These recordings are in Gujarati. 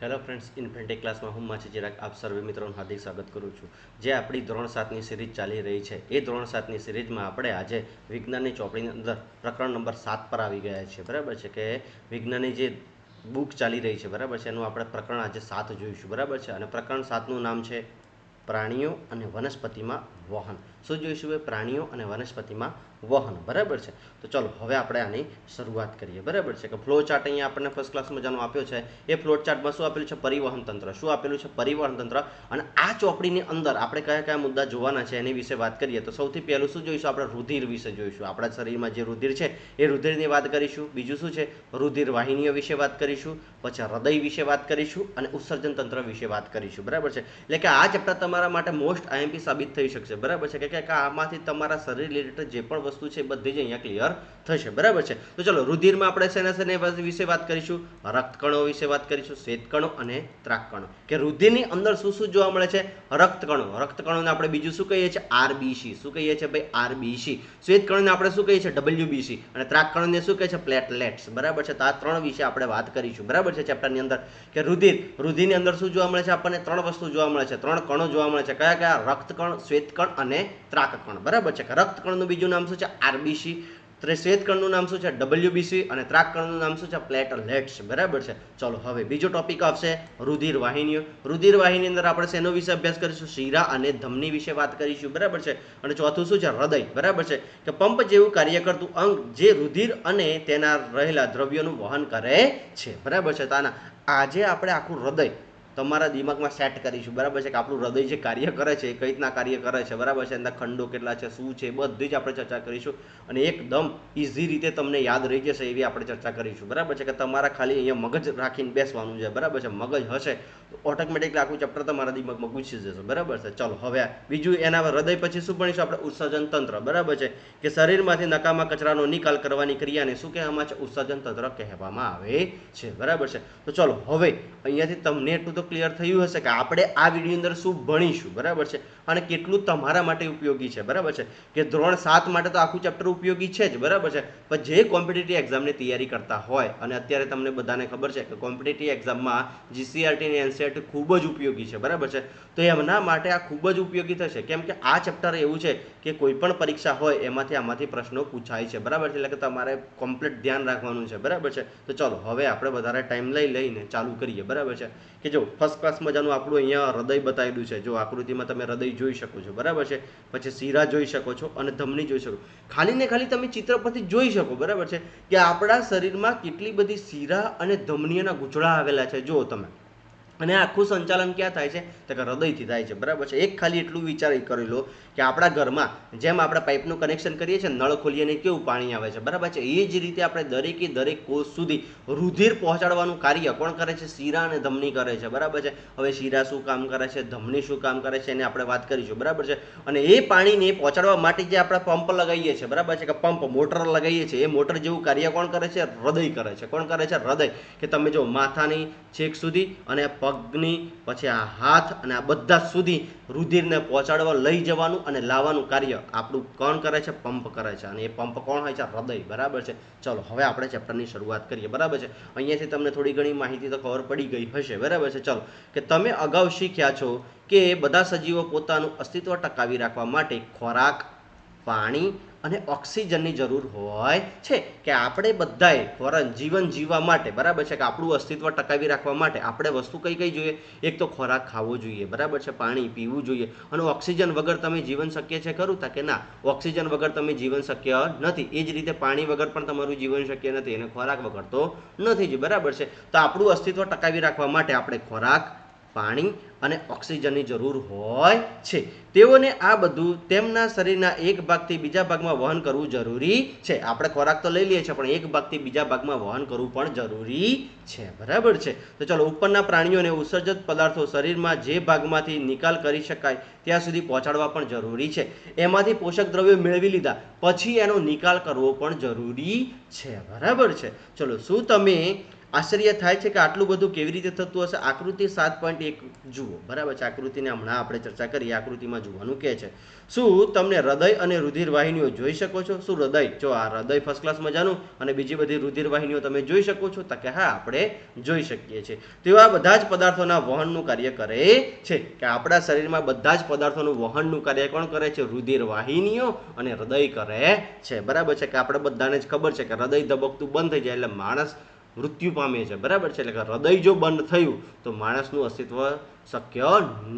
હેલો ફ્રેન્ડ્સ, ઇન્ફેન્ટિક ક્લાસમાં હું માછી ચિરાગ આપ સર્વે મિત્રોનું હાર્દિક સ્વાગત કરું છું. જે આપણી ધોરણ 7ની સિરીઝ ચાલી રહી છે એ ધોરણ 7ની સિરીઝમાં આપણે આજે વિજ્ઞાનની ચોપડીની અંદર પ્રકરણ નંબર 7 પર આવી ગયા છીએ. બરાબર છે કે વિજ્ઞાનની જે બુક ચાલી રહી છે, બરાબર છે, એનું આપણે પ્રકરણ આજે 7 જોઈશું. બરાબર છે, અને પ્રકરણ 7નું નામ છે પ્રાણીઓ અને વનસ્પતિમાં વહન. શું જોઈશું? પ્રાણીઓ અને વનસ્પતિમાં વહન. બરાબર છે, તો ચલો હવે આપણે આની શરૂઆત કરીએ. બરાબર છે કે ફ્લો ચાર્ટ અહીંયા આપણને ફર્સ્ટ ક્લાસ મજાનો આપ્યો છે. એ ફ્લો ચાર્ટમાં શું આપેલું છે? પરિવહન તંત્ર. શું આપેલું છે? પરિવહન તંત્ર. અને આ ચોપડીની અંદર આપણે કયા કયા મુદ્દા જોવાના છે એની વિશે વાત કરીએ તો સૌથી પહેલું શું જોઈશું? આપણે રુધિર વિશે જોઈશું. આપણા શરીરમાં જે રુધિર છે એ રુધિરની વાત કરીશું. બીજું શું છે? રુધિર વાહિનીઓ વિશે વાત કરીશું. પછી હૃદય વિશે વાત કરીશું અને ઉત્સર્જન તંત્ર વિશે વાત કરીશું. બરાબર છે, એટલે કે આ ચેપ્ટર તમારા માટે મોસ્ટ આઈએમપી સાબિત થઈ શકશે. બરાબર છે કે આમાંથી તમારા શરીર રિલેટેડ જે પણ વસ્તુ છે બધી જ અહીંયા ક્લિયર થશે. બરાબર છે, તો ચલો રુધિરમાં આપણે શેના વિશે વાત કરીશું? રક્તકણો વિશે વાત કરીશું, શ્વેતકણો અને ત્રાકકણો. કે રુધિરની અંદર શું શું જોવા મળે છે? રક્તકણો. રક્તકણોને આપણે બીજું શું કહીએ છીએ? આરબીસી. શું કહીએ છીએ ભાઈ? આરબીસી. શ્વેતકણોને આપણે શું કહીએ છીએ? ડબલ્યુબીસી. અને ત્રાકકણોને શું કહે છે? પ્લેટલેટ્સ. બરાબર છે, તો આ ત્રણ વિશે આપણે વાત કરીશું. બરાબર છે, ચેપ્ટરની અંદર કે રુધિરની અંદર શું જોવા મળે છે? આપણને ત્રણ વસ્તુ જોવા મળે છે, ત્રણ કણો જોવા મળે છે. કયા કયા? રક્તકણ, શ્વેતકણ અને ત્રાકકણ. બરાબર છે, કે રક્તકણનું બીજું નામ શું છે? આરબીસી. શ્વેતકણનું નામ શું છે? ડબલ્યુબીસી. અને ત્રાકકણનું નામ શું છે? પ્લેટલેટ્સ. બરાબર છે, ચલો હવે બીજો ટોપિક આવશે રુધિર વાહિનીઓ. રુધિર વાહિની અંદર આપણે શેનો વિશે અભ્યાસ કરીશું? શીરા અને ધમની વિશે વાત કરીશું. બરાબર છે, અને ચોથું શું છે? હૃદય. બરાબર છે, કે પંપ જેવું કાર્ય કરતું અંગ જે રુધિર અને તેના રહેલા દ્રવ્યોનું વહન કરે છે. બરાબર છે, તો આજે આપણે આખું હૃદય તમારા દિમાગમાં સેટ કરીશું. બરાબર છે, કે આપણું હૃદય જે કાર્ય કરે છે એ કઈ રીતના કાર્ય કરે છે. બરાબર છે, એના ખંડો કેટલા છે, શું છે, બધી જ આપણે ચર્ચા કરીશું. અને એકદમ ઇઝી રીતે તમને યાદ રહી જશે એવી આપણે ચર્ચા કરીશું. બરાબર છે, કે તમારા ખાલી અહીંયા મગજ રાખીને બેસવાનું છે. બરાબર છે, મગજ હશે તો ઓટોમેટિકલી આખું ચેપ્ટર તમારા દિમાગમાં ઘૂસી જશે. બરાબર છે, ચલો હવે બીજું એના હૃદય પછી શું ભણીશું આપણે? ઉત્સર્જન તંત્ર. બરાબર છે, કે શરીરમાંથી નકામા કચરાનો નિકાલ કરવાની ક્રિયાને શું કહેવામાં છે? ઉત્સર્જન તંત્ર કહેવામાં આવે છે. બરાબર છે, તો ચલો હવે અહીંયાથી તમને એટલું તો ક્લિયર થયું હશે કે આપણે આ વિડીયો અંદર શું ભણીશું. બરાબર છે, અને કેટલું તમારા માટે ઉપયોગી છે. બરાબર છે, કે ધોરણ 7 માટે તો આખું ચેપ્ટર ઉપયોગી છે જ. બરાબર છે, પણ જે કોમ્પિટિટિવ એક્ઝામની તૈયારી કરતા હોય, અને અત્યારે તમને બધાને ખબર છે કે કોમ્પિટિટિવ એક્ઝામમાં જીસીઆરટી અને એનસીઆરટી ખૂબ જ ઉપયોગી છે. બરાબર છે, તો એમના માટે આ ખૂબ જ ઉપયોગી થશે. કેમ કે આ ચેપ્ટર એવું છે કે કોઈ પણ પરીક્ષા હોય આમાંથી પ્રશ્નો પૂછાય છે. બરાબર છે, એટલે કે તમારે કમ્પ્લીટ ધ્યાન રાખવાનું છે. બરાબર છે, તો ચલો હવે આપણે વધારે ટાઈમ લઈને ચાલુ કરીએ. બરાબર છે, કે જો ફર્સ્ટ ક્લાસ મજાનું આપણું અહીંયા હૃદય બતાવેલું છે. જો આકૃતિમાં તમે હૃદય જોઈ શકો છો. બરાબર છે, પછી શીરા જોઈ શકો છો અને ધમની જોઈ શકો. ખાલી ને ખાલી તમે ચિત્ર પરથી જોઈ શકો. બરાબર છે, કે આપણા શરીરમાં કેટલી બધી શીરા અને ધમનીઓના ગૂંચળા આવેલા છે. જુઓ તમે, અને આખું સંચાલન ક્યાં થાય છે? તો કે હૃદયથી થાય છે. બરાબર છે, એક ખાલી એટલું વિચારી કરી લો કે આપણા ઘરમાં જેમ આપણે પાઇપનું કનેક્શન કરીએ છીએ, નળ ખોલીએ ને કેવું પાણી આવે છે. બરાબર છે, એ જ રીતે આપણે દરેકે દરેક કોષ સુધી રુધિર પહોંચાડવાનું કાર્ય કોણ કરે છે? શીરા અને ધમની કરે છે. બરાબર છે, હવે શીરા શું કામ કરે છે, ધમની શું કામ કરે છે, એને આપણે વાત કરીશું. બરાબર છે, અને એ પાણીને પહોંચાડવા માટે જે આપણે પંપ લગાવીએ છીએ. બરાબર છે, કે પંપ મોટર લગાવીએ છીએ, એ મોટર જેવું કાર્ય કોણ કરે છે? હૃદય કરે છે. કોણ કરે છે? હૃદય. કે તમે જો માથાની છેક સુધી અને પગની, પછી આ હાથ અને આ બધા સુધી રુધિરને પહોંચાડવા, લઈ જવાનું અને લાવવાનું કાર્ય આપણું કોણ કરે છે? પંપ કરે છે. અને એ પંપ કોણ હોય છે? હૃદય. બરાબર છે, ચલો હવે આપણે ચેપ્ટરની શરૂઆત કરીએ. બરાબર છે, અહીંયાથી તમને થોડી ઘણી માહિતી તો ખબર પડી ગઈ હશે. બરાબર છે, ચલો કે તમે અગાઉ શીખ્યા છો કે બધા સજીવો પોતાનું અસ્તિત્વ ટકાવી રાખવા માટે ખોરાક, પાણી અને ઓક્સિજનની જરૂર હોય છે. કે આપણે બધાએ જીવન જીવવા માટે, બરાબર છે, કે આપણું અસ્તિત્વ ટકાવી રાખવા માટે આપણે વસ્તુ કઈ કઈ જોઈએ? એક તો ખોરાક ખાવો જોઈએ. બરાબર છે, પાણી પીવું જોઈએ, અને ઓક્સિજન વગર તમે જીવન શક્ય છે ખરું? તા કે ના, ઓક્સિજન વગર તમે જીવન શક્ય નથી. એ જ રીતે પાણી વગર પણ તમારું જીવન શક્ય નથી, અને ખોરાક વગર તો નથી જ. બરાબર છે, તો આપણું અસ્તિત્વ ટકાવી રાખવા માટે આપણે ખોરાક, પાણી અને ઓક્સિજનની જરૂર હોય છે. તેઓને આ બધું તેમના શરીરના એક ભાગથી બીજા ભાગમાં વહન કરવું જરૂરી છે. આપણે ખોરાક તો લઈ લઈએ છીએ, પણ એક ભાગથી બીજા ભાગમાં વહન કરવું પણ જરૂરી છે. બરાબર છે, તો ચાલો ઉપરના પ્રાણીઓને ઉત્સર્જિત પદાર્થો શરીરમાં જે ભાગમાંથી નિકાલ કરી શકાય ત્યાં સુધી પહોંચાડવા પણ જરૂરી છે. એમાંથી પોષક દ્રવ્યો મેળવી લીધા પછી એનો નિકાલ કરવો પણ જરૂરી છે. બરાબર છે, ચલો શું તમે આશ્ચર્ય થાય છે કે આટલું બધું કેવી રીતે થતું હશે. આકૃતિ 7.1 જુઓ, બરાબર છે. આકૃતિને હમણાં આપણે ચર્ચા કરી, આકૃતિમાં જોવાનું કહે છે. શું તમને હૃદય અને રુધિર વાહિનીઓ જોઈ શકો છો? શું હૃદય, જો આ હૃદય ફર્સ્ટ ક્લાસ મજાનું, અને બીજી બધી રુધિર વાહિનીઓ તમે જોઈ શકો છો? તો કે હા, આપણે જોઈ શકીએ છીએ. તેઓ આ બધા જ પદાર્થોના વહનનું કાર્ય કરે છે, કે આપણા શરીરમાં બધા જ પદાર્થોનું વહનનું કાર્ય કોણ કરે છે? રુધિર વાહિનીઓ અને હૃદય કરે છે, બરાબર છે. કે આપણે બધાને જ ખબર છે કે હૃદય ધબકતું બંધ થઈ જાય એટલે માણસ મૃત્યુ પામે છે, બરાબર છે. એટલે કે હૃદય જો બંધ થયું તો માણસનું અસ્તિત્વ શક્ય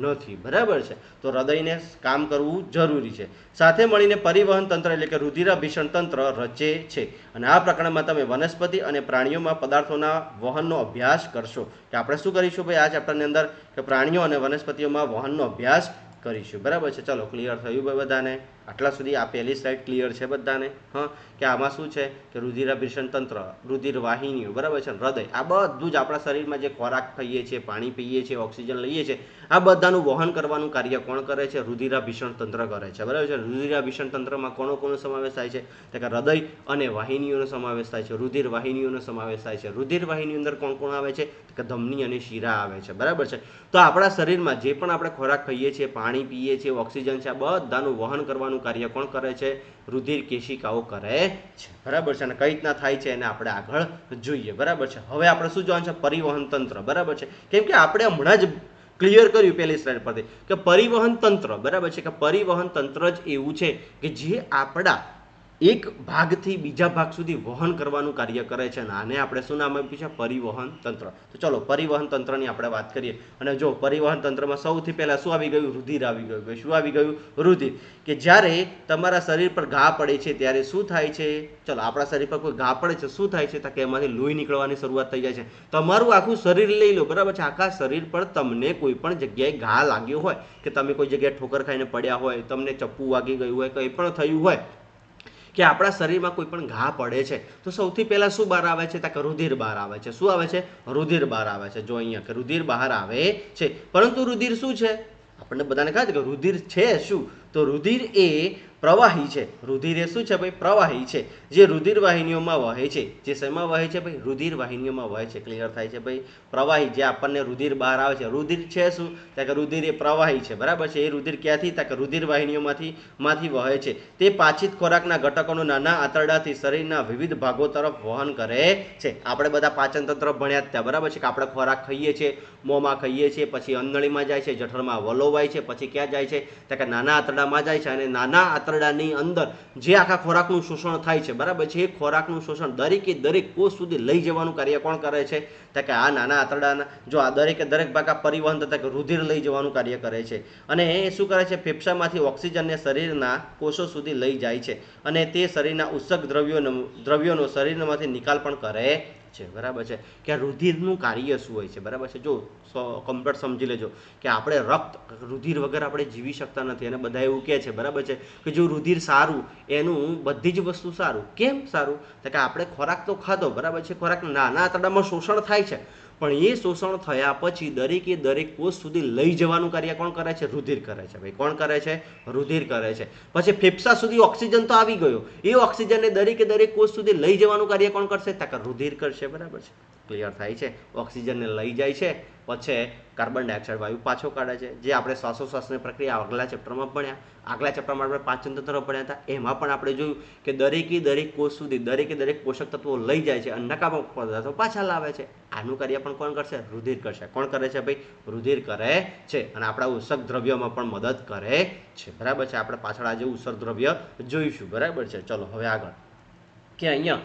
નથી, બરાબર છે. તો હૃદયને કામ કરવું જરૂરી છે. સાથે મળીને પરિવહન તંત્ર એટલે કે રુધિરાભિસરણ તંત્ર રચે છે. અને આ પ્રકરણમાં તમે વનસ્પતિ અને પ્રાણીઓમાં પદાર્થોના વહનનો અભ્યાસ કરશો. કે આપણે શું કરીશું ભાઈ આ ચેપ્ટરની અંદર? કે પ્રાણીઓ અને વનસ્પતિઓમાં વહનનો અભ્યાસ કરીશું, બરાબર છે. ચલો, ક્લિયર થયું ભાઈ બધાને? આટલા સુધી આ પહેલી સ્લાઇડ ક્લિયર છે બધાને? હા, કે આમાં શું છે કે રુધિરાભિસરણ તંત્ર, રુધિર વાહિનીઓ, બરાબર છે, હૃદય, આ બધું જ આપણા શરીરમાં જે ખોરાક ખાઈએ છીએ, પાણી પીએ છીએ, ઓક્સિજન લઈએ છીએ, આ બધાનું વહન કરવાનું કાર્ય કોણ કરે છે? રુધિરાભિસરણ તંત્ર કરે છે, બરાબર છે. રુધિરાભિસરણ તંત્રમાં કોનો સમાવેશ થાય છે? તો કે હૃદય અને વાહિનીઓનો સમાવેશ થાય છે, રુધિર વાહિનીઓનો સમાવેશ થાય છે. રુધિર વાહિની અંદર કોણ કોણ આવે છે? તો કે ધમની અને શીરા આવે છે, બરાબર છે. તો આપણા શરીરમાં જે પણ આપણે ખોરાક ખાઈએ છીએ, પાણી પીએ છીએ, ઓક્સિજન છે, આ બધાનું વહન કરવાનું કાર્ય કોણ કરે છે? રુધિર કેશિકાઓ કરે છે, બરાબર છે. અને કઈ રીતના થાય છે એને આપણે આગળ જોઈએ, બરાબર છે. હવે આપણે શું જોવાનું છે? પરિવહન તંત્ર, બરાબર છે. કેમ કે આપણે હમણાં જ ક્લિયર કર્યું પહેલી સ્લાઇડ પરથી કે પરિવહન તંત્ર, બરાબર છે. કે પરિવહન તંત્ર જ એવું છે કે જે આપણા એક ભાગથી બીજા ભાગ સુધી વહન કરવાનું કાર્ય કરે છે. અને આને આપણે શું નામ આપ્યું છે? પરિવહન તંત્ર. તો ચલો પરિવહન તંત્રની આપણે વાત કરીએ. અને જો પરિવહન તંત્રમાં સૌથી પહેલા શું આવી ગયું? રુધિર આવી ગયું. શું આવી ગયું? રુધિર. કે જ્યારે તમારા શરીર પર ઘા પડે છે ત્યારે શું થાય છે? ચલો, આપણા શરીર પર કોઈ ઘા પડે છે, શું થાય છે? તો કે એમાંથી લોહી નીકળવાની શરૂઆત થઈ જાય છે. તમારું આખું શરીર લઈ લો, બરાબર છે. આખા શરીર પર તમને કોઈ પણ જગ્યાએ ઘા લાગ્યો હોય, કે તમે કોઈ જગ્યાએ ઠોકર ખાઈને પડ્યા હોય, તમને ચપ્પુ વાગી ગયું હોય, કંઈ પણ થયું હોય, કે આપણા શરીરમાં કોઈ પણ ઘા પડે છે, તો સૌથી પહેલા શું બહાર આવે છે? કે રુધિર બહાર આવે છે. શું આવે છે? રુધિર બહાર આવે છે. જો અહીંયા કે રુધિર બહાર આવે છે. પરંતુ રુધિર શું છે? આપણને બધાને ખબર છે કે રુધિર છે શું? તો રુધિર એ પ્રવાહી છે. રુધિર એ શું છે ભાઈ? પ્રવાહી છે, જે રુધિર વાહિનીઓમાં વહે છે. જે શેમાં વહે છે ભાઈ? રુધિર વાહિનીઓમાં વહે છે. ક્લિયર થાય છે ભાઈ? પ્રવાહી, જે આપણને રુધિર બહાર આવે છે. રુધિર છે શું? તો કે રુધિર એ પ્રવાહી છે, બરાબર છે. એ રુધિર ક્યાંથી? તો કે રુધિર વાહિનીઓમાંથી વહે છે. તે પાચિત ખોરાકના ઘટકોનું નાના આંતરડાથી શરીરના વિવિધ ભાગો તરફ વહન કરે છે. આપણે બધા પાચન તંત્ર ભણ્યા જ ત્યાં, બરાબર છે. કે આપણે ખોરાક ખાઈએ છીએ, મોંમાં ખાઈએ છીએ, પછી અંદળીમાં જાય છે, જઠરમાં વલોવાય છે, પછી ક્યાં જાય છે? તો કે નાના આંતરડામાં જાય છે. અને નાના આંતરડાની અંદર જે આખા ખોરાકનું શોષણ થાય છે, બરાબર છે, એ ખોરાકનું શોષણ દરેક કોષ સુધી લઈ જવાનું કાર્ય કોણ કરે છે? તો કે આ નાના આંતરડાના, જો આ દરેક ભાગ આ પરિવહન તથા કે રુધિર લઈ જવાનું કાર્ય કરે છે. અને એ શું કરે છે? ફેફસામાંથી ઓક્સિજનને શરીરના કોષો સુધી લઈ જાય છે. અને તે શરીરના ઉત્સર્ગ દ્રવ્યોનો શરીરમાંથી નિકાલ પણ કરે છે, બરાબર છે. કે રુધિરનું કાર્ય શું હોય છે? બરાબર છે. જો કમ્પ્લીટ સમજી લેજો કે આપણે રુધિર વગર આપણે જીવી શકતા નથી. અને બધા એવું કહે છે, બરાબર છે, કે જો રુધિર સારું, એનું બધી જ વસ્તુ સારું. કેમ સારું? તો કે આપણે ખોરાક તો ખાધો, બરાબર છે, ખોરાક નાના આંતરડામાં શોષણ થાય છે, પણ એ શોષણ થયા પછી દરેક કોષ સુધી લઈ જવાનું કાર્ય કોણ કરે છે? રુધિર કરે છે ભાઈ. કોણ કરે છે? રુધિર કરે છે. પછી ફેફસા સુધી ઓક્સિજન તો આવી ગયો, એ ઓક્સિજનને દરેક કોષ સુધી લઈ જવાનું કાર્ય કોણ કરશે? તો કે રુધિર કરશે, બરાબર છે. ક્લિયર થાય છે? ઓક્સિજનને લઈ જાય છે, પછી કાર્બન ડાયોક્સાઇડ વાયુ પાછો કાઢે છે. જે આપણે શ્વાસોશ્વાસની પ્રક્રિયા આગલા ચેપ્ટરમાં ભણ્યા, આગલા ચેપ્ટરમાં આપણે પાચન તંત્ર ભણ્યા હતા, એમાં પણ આપણે જોયું કે દરેક કોષ સુધી દરેક પોષક તત્વો લઈ જાય છે અને નકામા પદાર્થો પાછા લાવે છે. આનું કાર્ય પણ કોણ કરશે? રુધિર કરશે. કોણ કરે છે ભાઈ? રુધિર કરે છે. અને આપણા ઉત્સર્ગ દ્રવ્યોમાં પણ મદદ કરે છે, બરાબર છે. આપણે પાછળ આજે ઉત્સર્ગ દ્રવ્ય જોઈશું, બરાબર છે. ચલો હવે આગળ, કે અહીંયા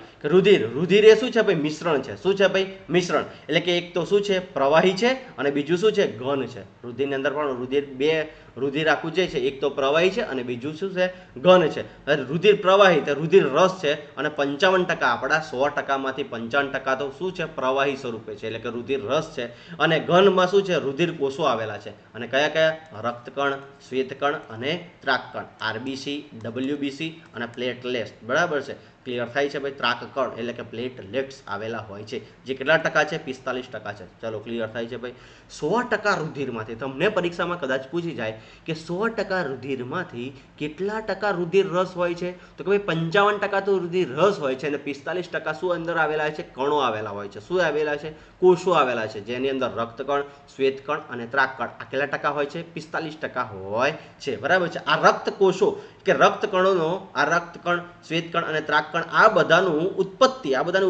રુધિર એ શું છે ભાઈ? મિશ્રણ છે. શું છે ભાઈ? મિશ્રણ. એટલે કે એક તો શું છે? પ્રવાહી છે, અને બીજું શું છે? ઘન છે. રુધિરની અંદર પણ રુધિર આખું જે છે, એક તો પ્રવાહી છે અને બીજું શું છે? ઘન છે. રુધિર પ્રવાહી તો રુધિર રસ છે, અને 55% આપણા 100%માંથી 55% તો શું છે? પ્રવાહી સ્વરૂપે છે, એટલે કે રુધિર રસ છે. અને ઘનમાં શું છે? રુધિર કોષો આવેલા છે. અને કયા? રક્તકણ, શ્વેતકણ અને ત્રાકકણ, આરબીસી, ડબલ્યુબીસી અને પ્લેટલેટ્સ, બરાબર છે. ક્લિયર થાય છે ભાઈ? ત્રાકકણ એટલે કે પ્લેટલેટ્સ આવેલા હોય છે, જે કેટલા ટકા છે? 45% છે. ચલો, ક્લિયર થાય છે ભાઈ? 100% રુધિરમાંથી તમને પરીક્ષામાં કદાચ પૂછી જાય કે 100% રુધિરમાંથી કેટલા ટકા રુધિર રસ હોય છે? તો કે ભાઈ 55% તો રુધિર રસ હોય છે અને 45% શું અંદર આવેલા છે? કણો આવેલા હોય છે. શું આવેલા છે? કોષો આવેલા છે, જેની અંદર રક્તકણ, શ્વેતકણ અને ત્રાકકણ. આ કેટલા ટકા હોય છે? 45% હોય છે. બરાબર છે. આ રક્ત કોષો કે રક્તકણોનો આ રક્તકણ, શ્વેતકણ અને ત્રાકકણ આ બધાની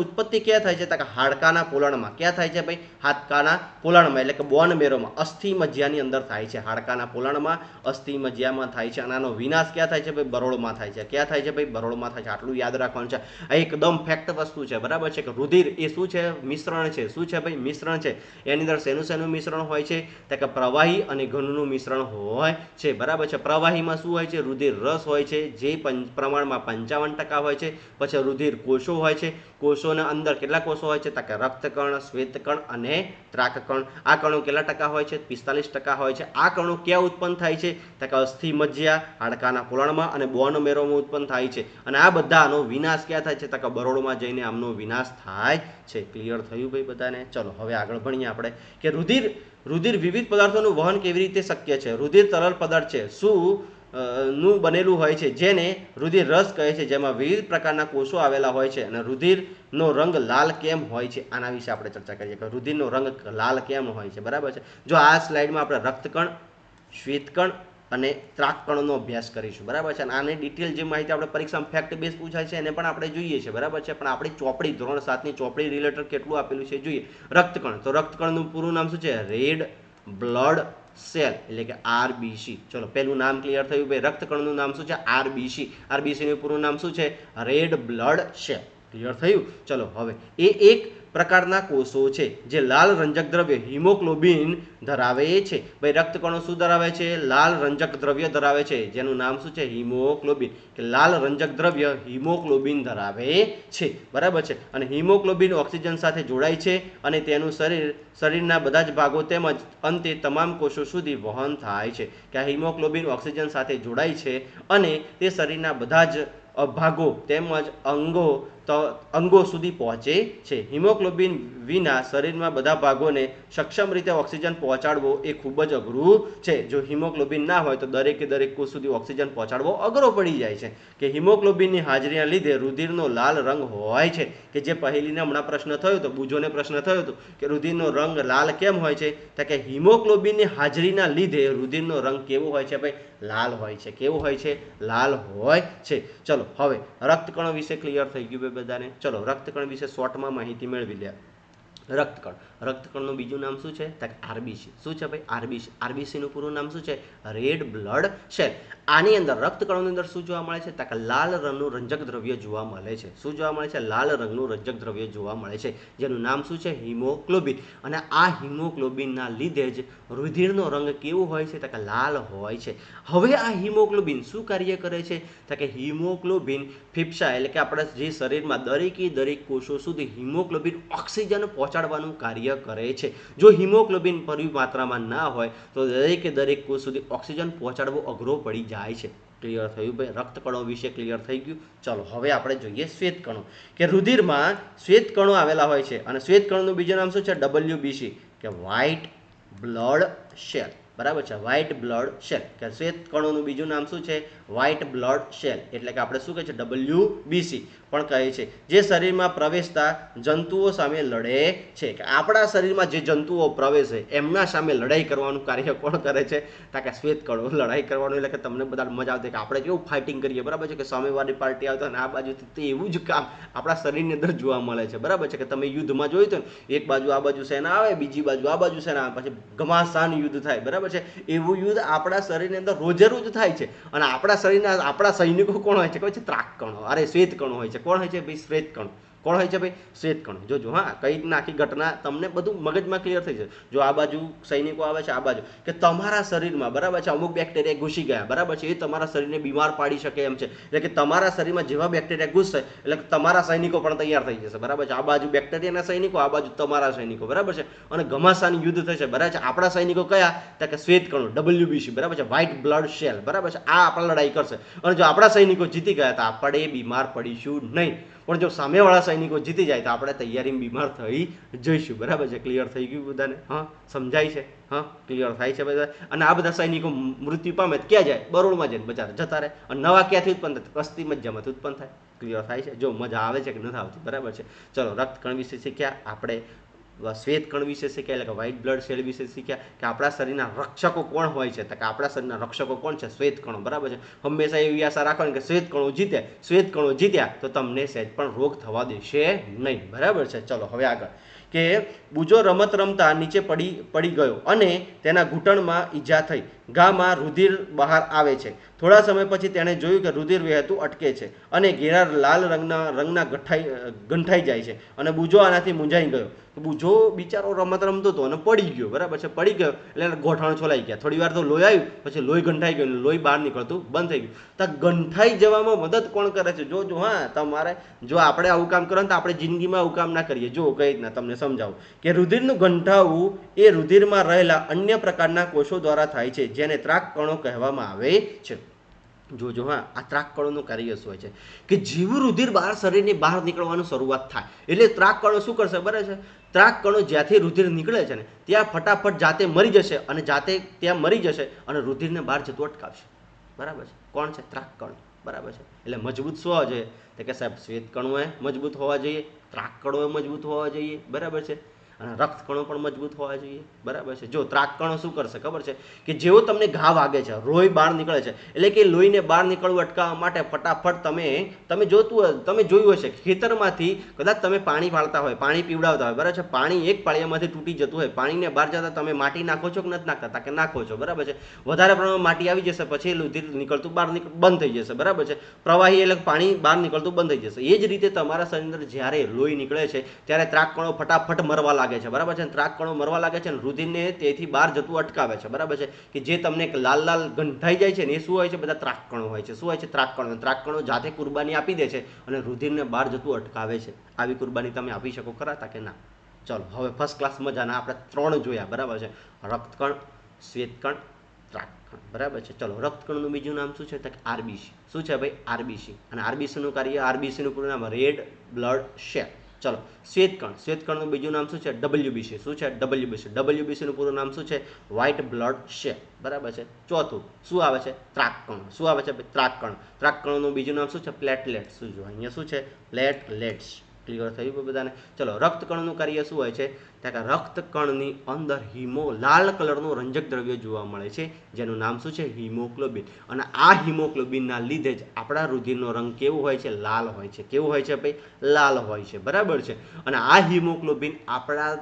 ઉત્પત્તિ ક્યાં થાય છે? તો કે હાડકાના પોલાણમાં. ક્યાં થાય છે ભાઈ? હાડકાના પોલાણમાં, એટલે કે બોન મેરોમાં, અસ્થિ મજ્જાની અંદર થાય છે. હાડકાના પોલાણમાં, અસ્થિ મજ્જામાં થાય છે. અને આનો વિનાશ ક્યાં થાય છે ભાઈ? બરોળમાં થાય છે. ક્યાં થાય છે ભાઈ? બરોળમાં થાય છે. આટલું યાદ રાખવાનું છે. આ એકદમ ફેક્ટ વસ્તુ છે. બરાબર છે કે રુધિર એ શું છે? મિશ્રણ છે. શું છે ભાઈ? મિશ્રણ છે. એની અંદર શેનું મિશ્રણ હોય છે? તો કે પ્રવાહી અને ઘનનું મિશ્રણ હોય છે. બરાબર છે. પ્રવાહીમાં શું હોય છે? રુધિર રસ હોય છે, જે પ્રમાણમાં 55% હોય છે. પછી રુધિર કોષો હોય છે. કોષોના અંદર કેટલા કોષો હોય છે? તો કે રક્તકણ, શ્વેતકણ અને ત્રાકકણ. આ કણો કેટલા ટકા હોય છે? 45% હોય છે. આ કણો ક્યાં ઉત્પન્ન થાય છે? તો કે અસ્થિ મજ્જા, હાડકાના પોલાણમાં અને બોન મેરોમાં ઉત્પન્ન થાય છે. અને આ બધાનો વિનાશ ક્યાં થાય છે? તો કે બરોળમાં જઈને આમનો વિનાશ થાય છે. ક્લિયર થયું ભાઈ બધાને? ચલો હવે આગળ ભણીએ આપણે કે રુધિર વિવિધ પદાર્થોનું વહન કેવી રીતે શક્ય છે? રુધિર તરલ પદાર્થ છે. શું નું બનેલું હોય છે, જેને રુધિર રસ કહે છે, જેમાં વિવિધ પ્રકારના કોષો આવેલા હોય છે. અને રુધિરનો રંગ લાલ કેમ હોય છે? આના વિશે આપણે ચર્ચા કરીએ કે રુધિરનો રંગ લાલ કેમ હોય છે. બરાબર છે. જો આ સ્લાઇડમાં આપણે રક્તકણ, શ્વેતકણ અને ત્રાકકણનો અભ્યાસ કરીશું. બરાબર છે. અને આની ડિટેલ જે માહિતી આપણે પરીક્ષામાં ફેક્ટ બેઝ પૂછાય છે એને પણ આપણે જોઈએ છે. બરાબર છે. પણ આપણી ચોપડી ધોરણ 7ની ચોપડી રિલેટેડ કેટલું આપેલું છે જોઈએ. રક્તકણ, તો રક્તકણનું પૂરું નામ શું છે? રેડ બ્લડ સેલ, એટલે કે આરબીસી. ચલો પહેલું નામ ક્લિયર થયું ભાઈ. રક્તકણનું નામ શું છે? આરબીસી. આરબીસીનું પૂરું નામ શું છે? Red blood cell. ક્લિયર થયું? ચલો હવે એ એક પ્રકારના કોષો છે જે લાલ રંજક દ્રવ્ય હિમોગ્લોબિન ધરાવે છે. ભાઈ રક્તકણો શું ધરાવે છે? લાલ રંજક દ્રવ્ય ધરાવે છે, જેનું નામ શું છે? હિમોગ્લોબિન. કે લાલ રંજક દ્રવ્ય હિમોગ્લોબિન ધરાવે છે. બરાબર છે. અને હિમોગ્લોબિન ઓક્સિજન સાથે જોડાય છે અને તેનું શરીરના બધા જ ભાગો તેમજ અંતે તમામ કોષો સુધી વહન થાય છે. કે આ હિમોગ્લોબિન ઓક્સિજન સાથે જોડાય છે અને તે શરીરના બધા જ ભાગો તેમજ અંગો સુધી પહોંચે છે. હિમોગ્લોબિન વિના શરીરમાં બધા ભાગોને સક્ષમ રીતે ઓક્સિજન પહોંચાડવો એ ખૂબ જ અઘરું છે. જો હિમોગ્લોબિન ના હોય તો દરેક કોષ સુધી ઓક્સિજન પહોંચાડવો અઘરો પડી જાય છે. કે હિમોગ્લોબિનની હાજરીના લીધે રુધિરનો લાલ રંગ હોય છે. કે જે પહેલીને હમણાં પ્રશ્ન થયો હતો, બુજોને પ્રશ્ન થયો હતો કે રુધિરનો રંગ લાલ કેમ હોય છે? તો કે હિમોગ્લોબિનની હાજરીના લીધે રુધિરનો રંગ કેવો હોય છે ભાઈ? લાલ હોય છે. કેવો હોય છે? લાલ હોય છે. ચલો હવે રક્તકણો વિશે ક્લિયર થઈ ગયું બધાને? ચલો રક્તકણ વિશે શોર્ટમાં માહિતી મેળવી લે. રક્તકણનું બીજું નામ શું છે? તો આરબીસી. શું છે ભાઈ? આરબીસી. આરબીસીનું પૂરું નામ શું છે? Red blood cell. આની અંદર રક્તકણોની અંદર શું જોવા મળે છે? તો લાલ રંગનું રંજક દ્રવ્ય જોવા મળે છે. શું જોવા મળે છે? લાલ રંગનું રંજક દ્રવ્ય જોવા મળે છે, જેનું નામ શું છે? હિમોગ્લોબિન. અને આ હિમોગ્લોબિનના લીધે જ રુધિરનો રંગ કેવો હોય છે? તો લાલ હોય છે. હવે આ હિમોગ્લોબિન શું કાર્ય કરે છે? તો કે હિમોગ્લોબિન ફેફસા, એટલે કે આપણા જે શરીરમાં દરેક કોષો સુધી હિમોગ્લોબિન ઓક્સિજન પહોંચાડવાનું કાર્ય કરે છે. જો હિમોગ્લોબિન પૂરી માત્રામાં ના હોય તો દરેક કોષ સુધી ઓક્સિજન પહોંચાડવો અઘરો પડી જાય છે. ક્લિયર થયું ભાઈ? રક્તકણો વિશે ક્લિયર થઈ ગયું. ચલો હવે આપણે જોઈએ શ્વેતકણો. કે રુધિરમાં શ્વેતકણો આવેલા હોય છે અને શ્વેતકણનું બીજું નામ શું છે? WBC, કે વ્હાઇટ બ્લડ સેલ. બરાબર છે. White blood cell. કે શ્વેતકણોનું બીજું નામ શું છે? White blood cell. એટલે કે આપણે શું કહે છે? WBC પણ કહે છે. જે શરીરમાં પ્રવેશતા જંતુઓ સામે લડે છે. કે આપણા શરીરમાં જે જંતુઓ પ્રવેશે એમના સામે લડાઈ કરવાનું કાર્ય કોણ કરે છે? તો કે શ્વેતકણો. લડાઈ કરવાનું એટલે કે તમને બધા મજા આવતી કે આપણે કેવું ફાઇટિંગ કરીએ. બરાબર છે. કે સામેવાળી પાર્ટી આવતો અને આ બાજુથી તો એવું જ કામ આપણા શરીરની અંદર જોવા મળે છે. બરાબર છે. કે તમે યુદ્ધમાં જોયું તો એક બાજુ આ બાજુ સેના આવે, બીજી બાજુ આ બાજુ સેના આવે, પછી ઘમાસાન યુદ્ધ થાય. બરાબર છે. એવું યુદ્ધ આપણા શરીરની અંદર રોજે રોજ થાય છે. અને આપણા સૈનિકો કોણ હોય છે? કહે છે ત્રાકકણો. અરે શ્વેતકણો હોય છે. કોણ હોય છે ભાઈ? શ્વેતકણો. કોણ હોય છે ભાઈ? શ્વેતકણો. જોજો હા, કઈ નાખી ઘટના તમને બધું મગજમાં ક્લિયર થઈ જશે. જો આ બાજુ સૈનિકો આવે છે, આ બાજુ કે તમારા શરીરમાં બરાબર છે અમુક બેક્ટેરિયા ઘૂસી ગયા. બરાબર છે. એ તમારા શરીરને બીમાર પાડી શકે એમ છે. એટલે કે તમારા શરીરમાં જેવા બેક્ટેરિયા ઘૂસશે એટલે તમારા સૈનિકો પણ તૈયાર થઈ જશે. બરાબર છે. આ બાજુ બેક્ટેરિયાના સૈનિકો, આ બાજુ તમારા સૈનિકો. બરાબર છે. અને ઘમાસાન યુદ્ધ થશે. બરાબર છે. આપણા સૈનિકો કયા? તો કે શ્વેતકણો, WBC. બરાબર છે. White blood cell. બરાબર છે. આ આપણે લડાઈ કરશે અને જો આપણા સૈનિકો જીતી ગયા તો આપણે બીમાર પડીશું નહીં. પણ જો સામેવાળા સૈનિકો જીતી જાય તો આપણે તૈયારીમાં બીમાર થઈ જઈશું. બરાબર છે? ક્લિયર થઈ ગયું બધાને? હા, સમજાય છે? હા, ક્લિયર થાય છે બધા? અને આ બધા સૈનિકો મૃત્યુ પામે ક્યાં જાય? બરોડમાં જઈને બચારા જતા રહે. અને નવા ક્યાંથી ઉત્પન્ન થાય? કસ્તી મજ્જામાંથી ઉત્પન્ન થાય. ક્લિયર થાય છે? જો મજા આવે છે કે નથી આવતી? બરાબર છે? ચલો, રક્તકણ વિશે શીખ્યા આપણે. શ્વેત કણ વિશે શીખ્યા, એટલે કે વ્હાઇટ બ્લડ સેલ વિશે શીખ્યા કે આપણા શરીરના રક્ષકો કોણ હોય છે. તો કે આપણા શરીરના રક્ષકો કોણ છે? શ્વેત કણો. બરાબર છે? હંમેશા એવી આશા રાખવાની કે શ્વેત કણો જીતે. શ્વેત કણો જીત્યા તો તમને સહેજ પણ રોગ થવા દેશે નહીં. બરાબર છે? ચલો હવે આગળ કે બુજો રમત રમતા નીચે પડી ગયો અને તેના ઘૂંટણમાં ઈજા થઈ. ઘામાં રુધિર બહાર આવે છે. થોડા સમય પછી તેણે જોયું કે રુધિર વહેતું અટકે છે અને ઘેરા લાલ રંગના ગંઠાઈ જાય છે અને બુજો આનાથી મૂંઝાઈ ગયો. બુજો બિચારો રમત રમતો હતો અને પડી ગયો. બરાબર છે? પડી ગયો એટલે ગોઠણ છોલાઈ ગયા. થોડી વાર તો લોહી આવ્યું, પછી લોહી ગંઠાઈ ગયું, લોહી બહાર નીકળતું બંધ થઈ ગયું. તો ગંઠાઈ જવામાં મદદ કોણ કરે છે? જો હા, તમારે જો આપણે આવું કામ કરો ને તો આપણે જિંદગીમાં આવું કામ ના કરીએ. જો કઈ રીતના તમને સમજાવું કે રુધિરનું ગંઠાવું એ રુધિરમાં રહેલા અન્ય પ્રકારના કોષો દ્વારા થાય છે, જેને ત્રાક કણો કહેવામાં આવે છે. જોજો હા, આ ત્રાક કણોનું કાર્ય શું હોય છે કે જેવું રુધિર બહાર શરીરની બહાર નીકળવાનું શરૂઆત થાય એટલે ત્રાક કણો શું કરશે? બરાબર છે? ત્રાક કણો જ્યાંથી રુધિર નીકળે છે ને ત્યાં ફટાફટ જાતે મરી જશે અને જાતે ત્યાં મરી જશે અને રુધિરને બહાર જતું અટકાવશે. બરાબર છે? કોણ છે? ત્રાક કણ. બરાબર છે? એટલે મજબૂત શું હોવા જોઈએ? તો કે સાહેબ શ્વેત કણો મજબૂત હોવા જોઈએ, ત્રાક કણો મજબૂત હોવા જોઈએ. બરાબર છે? અને રક્ત કણો પણ મજબૂત હોવા જોઈએ. બરાબર છે? જો ત્રાક કણો શું કરશે ખબર છે કે જેવો તમને ઘા વાગે છે, લોહી બહાર નીકળે છે, એટલે કે લોહીને બહાર નીકળવું અટકાવવા માટે ફટાફટ તમે જોયું હશે ખેતરમાંથી કદાચ તમે પાણી પાડતા હોય, પાણી પીવડાવતા હોય. બરાબર છે? પાણી એક પાળિયામાંથી તૂટી જતું હોય, પાણીને બહાર જતા તમે માટી નાખો છો કે નથી નાખતા? કે નાખો છો. બરાબર છે? વધારે પ્રમાણમાં માટી આવી જશે પછી રુધિર નીકળતું બંધ થઈ જશે. બરાબર છે? પ્રવાહી એટલે પાણી બહાર નીકળતું બંધ થઈ જશે. એ જ રીતે તમારા શરીર અંદર જ્યારે લોહી નીકળે છે ત્યારે ત્રાક કણો ફટાફટ મરવા લાગે છે. બરાબર છે? ત્રાક કણો મરવા લાગે છે અને રુધિરને તેથી બહાર જતું અટકાવે છે. બરાબર છે? કે જે તમને લાલ લાલ ગંઠાઈ જાય છે ને એ શું હોય છે? બધા ત્રાક કણો હોય છે. શું હોય છે? ત્રાક કણો. ત્રાક કણો જાતે કુરબાની આપી દે છે અને રુધિરને બહાર જતું અટકાવે છે. આવી કુરબાની તમે આપી શકો ખરા? તા કે ના? ચલો હવે ફર્સ્ટ ક્લાસ મજાના આપણે 3 જોયા. બરાબર છે? રક્તકણ, શ્વેતકણ, ત્રાકકણ. બરાબર છે? ચલો, રક્તકણનું બીજું નામ શું છે? તો કે આરબીસી. શું છે ભાઈ? આરબીસી. અને આરબીસીનું કાર્ય, આરબીસીનું પૂરું નામ રેડ બ્લડ સેલ. ચલો, શ્વેતકણ. શ્વેતકણનું બીજું નામ શું છે? ડબલ્યુબીસી. શું છે? ડબલ્યુબીસી. ડબલ્યુબીસીનું પૂરું નામ શું છે? White blood cell. બરાબર છે? ચોથું શું આવે છે? ત્રાકકણ. શું આવે છે? ત્રાકકણ. ત્રાકકણનું બીજું નામ શું છે? પ્લેટલેટ. શું જો અહીંયા શું છે? પ્લેટલેટ્સ. ક્લિયર થયું બધાને? ચલો, રક્તકણનું કાર્ય શું હોય છે? કે રક્તકણની અંદર લાલ કલરનું રંજક દ્રવ્ય જોવા મળે છે જેનું નામ શું છે? હિમોગ્લોબિન. અને આ હિમોગ્લોબિનના લીધે જ આપણા રુધિરનો રંગ કેવો હોય છે? લાલ હોય છે. કેવું હોય છે ભાઈ? લાલ હોય છે. બરાબર છે? અને આ હિમોગ્લોબિન આપણા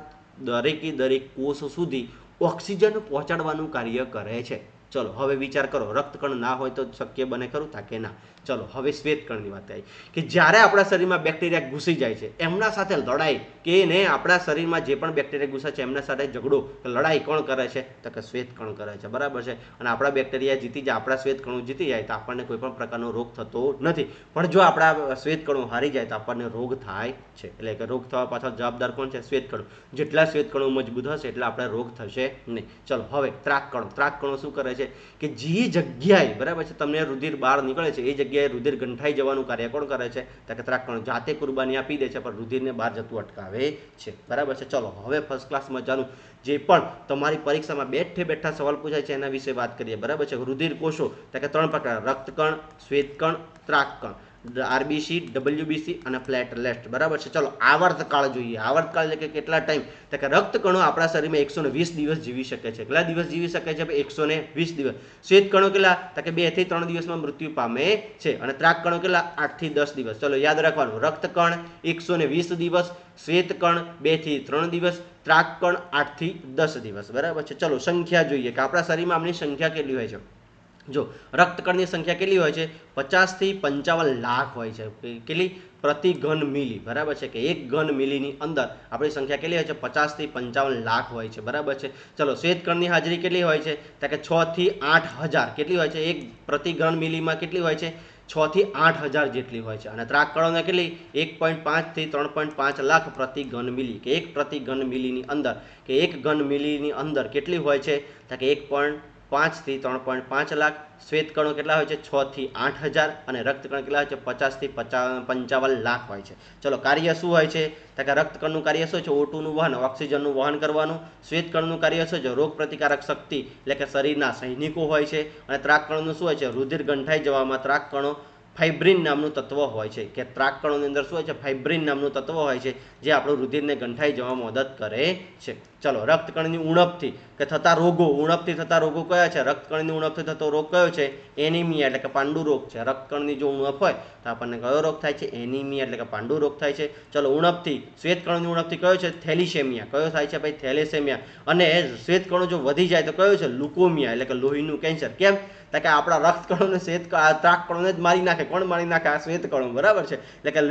દરેક કોષ સુધી ઓક્સિજન પહોંચાડવાનું કાર્ય કરે છે. ચલો હવે વિચાર કરો, રક્તકણ ના હોય તો શક્ય બને ખરું? તા કે ના? ચલો હવે શ્વેતકણની વાત આવી કે જ્યારે આપણા શરીરમાં બેક્ટેરિયા ઘૂસી જાય છે એમના સાથે લડાઈ કે એને આપણા શરીરમાં જે પણ બેક્ટેરિયા ઘૂસે છે એમના સાથે ઝઘડો કે લડાઈ કોણ કરે છે? તો કે શ્વેતકણ કરે છે. બરાબર છે? અને આપણા બેક્ટેરિયા જીતી જાય, આપણા શ્વેતકણો જીતી જાય તો આપણને કોઈ પણ પ્રકારનો રોગ થતો નથી. પણ જો આપણા શ્વેતકણો હારી જાય તો આપણને રોગ થાય છે. એટલે કે રોગ થવા પાછળ જવાબદાર કોણ છે? શ્વેતકણો. જેટલા શ્વેતકણો મજબૂત હશે એટલે આપણે રોગ થશે નહીં. ચલો હવે ત્રાકકણો. ત્રાકકણો શું કરે છે કે જે જગ્યાએ, બરાબર છે, તમને રુધિર બહાર નીકળે છે એ જગ્યાએ રુધિર ગંઠાઈ જવાનું કાર્ય કોણ કરે છે? તો કે ત્રાકકણો. જાતે કુરબાની આપી દે છે પણ રુધિરને બહાર જતું અટકાવે છે. બરાબર છે? ચલો હવે ફર્સ્ટ ક્લાસ મજાનું જે પણ તમારી પરીક્ષામાં બેઠા સવાલ પૂછાય છે એના વિશે વાત કરીએ. બરાબર છે? રુધિર કોષો તો કે 3 પ્રકાર: રક્તકણ, શ્વેતકણ, ત્રાકકણ. આરબીસી, ડબલ્યુબીસી અને પ્લેટલેટ. બરાબર છે? ચલો આવર્તકાળ જોઈએ. આવર્તકાળ એટલે કે કેટલા ટાઈમ? તો કે રક્તકણો આપણા શરીરમાં 120 દિવસ જીવી શકે છે. કેટલા દિવસ જીવી શકે છે? 120 દિવસ. શ્વેતકણો કેટલા? તો કે 2 થી 3 દિવસમાં મૃત્યુ પામે છે. અને ત્રાકકણો કેટલા? 8 થી 10 દિવસ. ચલો યાદ રાખવાનું, રક્તકણ 120 દિવસ, શ્વેતકણ 2 થી 3 દિવસ, ત્રાકકણ 8 થી 10 દિવસ. બરાબર છે? ચલો સંખ્યા જોઈએ કે આપણા શરીરમાં આમની સંખ્યા કેટલી હોય છે. જો રક્તકણની સંખ્યા કેટલી હોય છે? 50 થી 55 લાખ હોય છે. કેટલી? પ્રતિ ઘન મિલી. બરાબર છે? કે 1 ઘન મિલીની અંદર આપણી સંખ્યા કેટલી હોય છે? 50 થી 55 લાખ હોય છે. બરાબર છે? ચલો શ્વેતકણની હાજરી કેટલી હોય છે? તો કે 6 થી 8 હજાર. કેટલી હોય છે? 1 પ્રતિ ઘન મિલીમાં કેટલી હોય છે? 6 થી 8 હજાર જેટલી હોય છે. અને ત્રાકકણોને કેટલી? 1.5 થી 3.5 લાખ પ્રતિ ઘન મિલી. કે 1 પ્રતિ ઘન મિલીની અંદર કે 1 ઘન મિલીની અંદર કેટલી હોય છે? તો કે 5 થી 3.5 લાખ, શ્વેતકણો કેટલા હોય છે 6 થી 8,000 અને રક્તકણ કેટલા હોય છે 50 થી 55 લાખ હોય છે. ચલો કાર્ય શું હોય છે? તો કે રક્તકણનું કાર્ય શું છે? O2 નું વહન, ઓક્સિજનનું વહન કરવાનું. શ્વેતકણનું કાર્ય શું છે? રોગ પ્રતિકારક શક્તિ એટલે કે શરીરના સૈનિકો હોય છે. અને ત્રાકકણનું શું હોય છે? રુધિર ગંઠાઈ જવામાં ત્રાકકણો ફાઇબ્રિન નામનું તત્વ હોય છે કે ત્રાકકણોની અંદર શું હોય છે? ફાઇબ્રિન નામનું તત્વ હોય છે જે આપણું રુધિરને ગંઠાઈ જવામાં મદદ કરે છે. ચલો રક્તકણની ઉણપથી કે થતા રોગો, ઉણપથી થતા રોગો કયા છે? રક્તકણની ઉણપથી થતો રોગ કયો છે? એનિમિયા એટલે કે પાંડુ રોગ છે. રક્તકણની જો ઉણપ હોય તો આપણને કયો રોગ થાય છે? એનિમિયા એટલે કે પાંડુ રોગ થાય છે. ચલો ઉણપથી, શ્વેતકણની ઉણપથી કયો છે? થેલિસેમિયા. કયો થાય છે ભાઈ? થેલેસેમિયા. અને શ્વેતકણો જો વધી જાય તો કયો છે? લુકોમિયા એટલે કે લોહીનું કેન્સર. કેમ? કે આપણા રક્તકણોને ત્રાકકણોને જ મારી નાખે. કોણ મારી નાખે? આ શ્વેતકણો, બરાબર છે. એટલે કે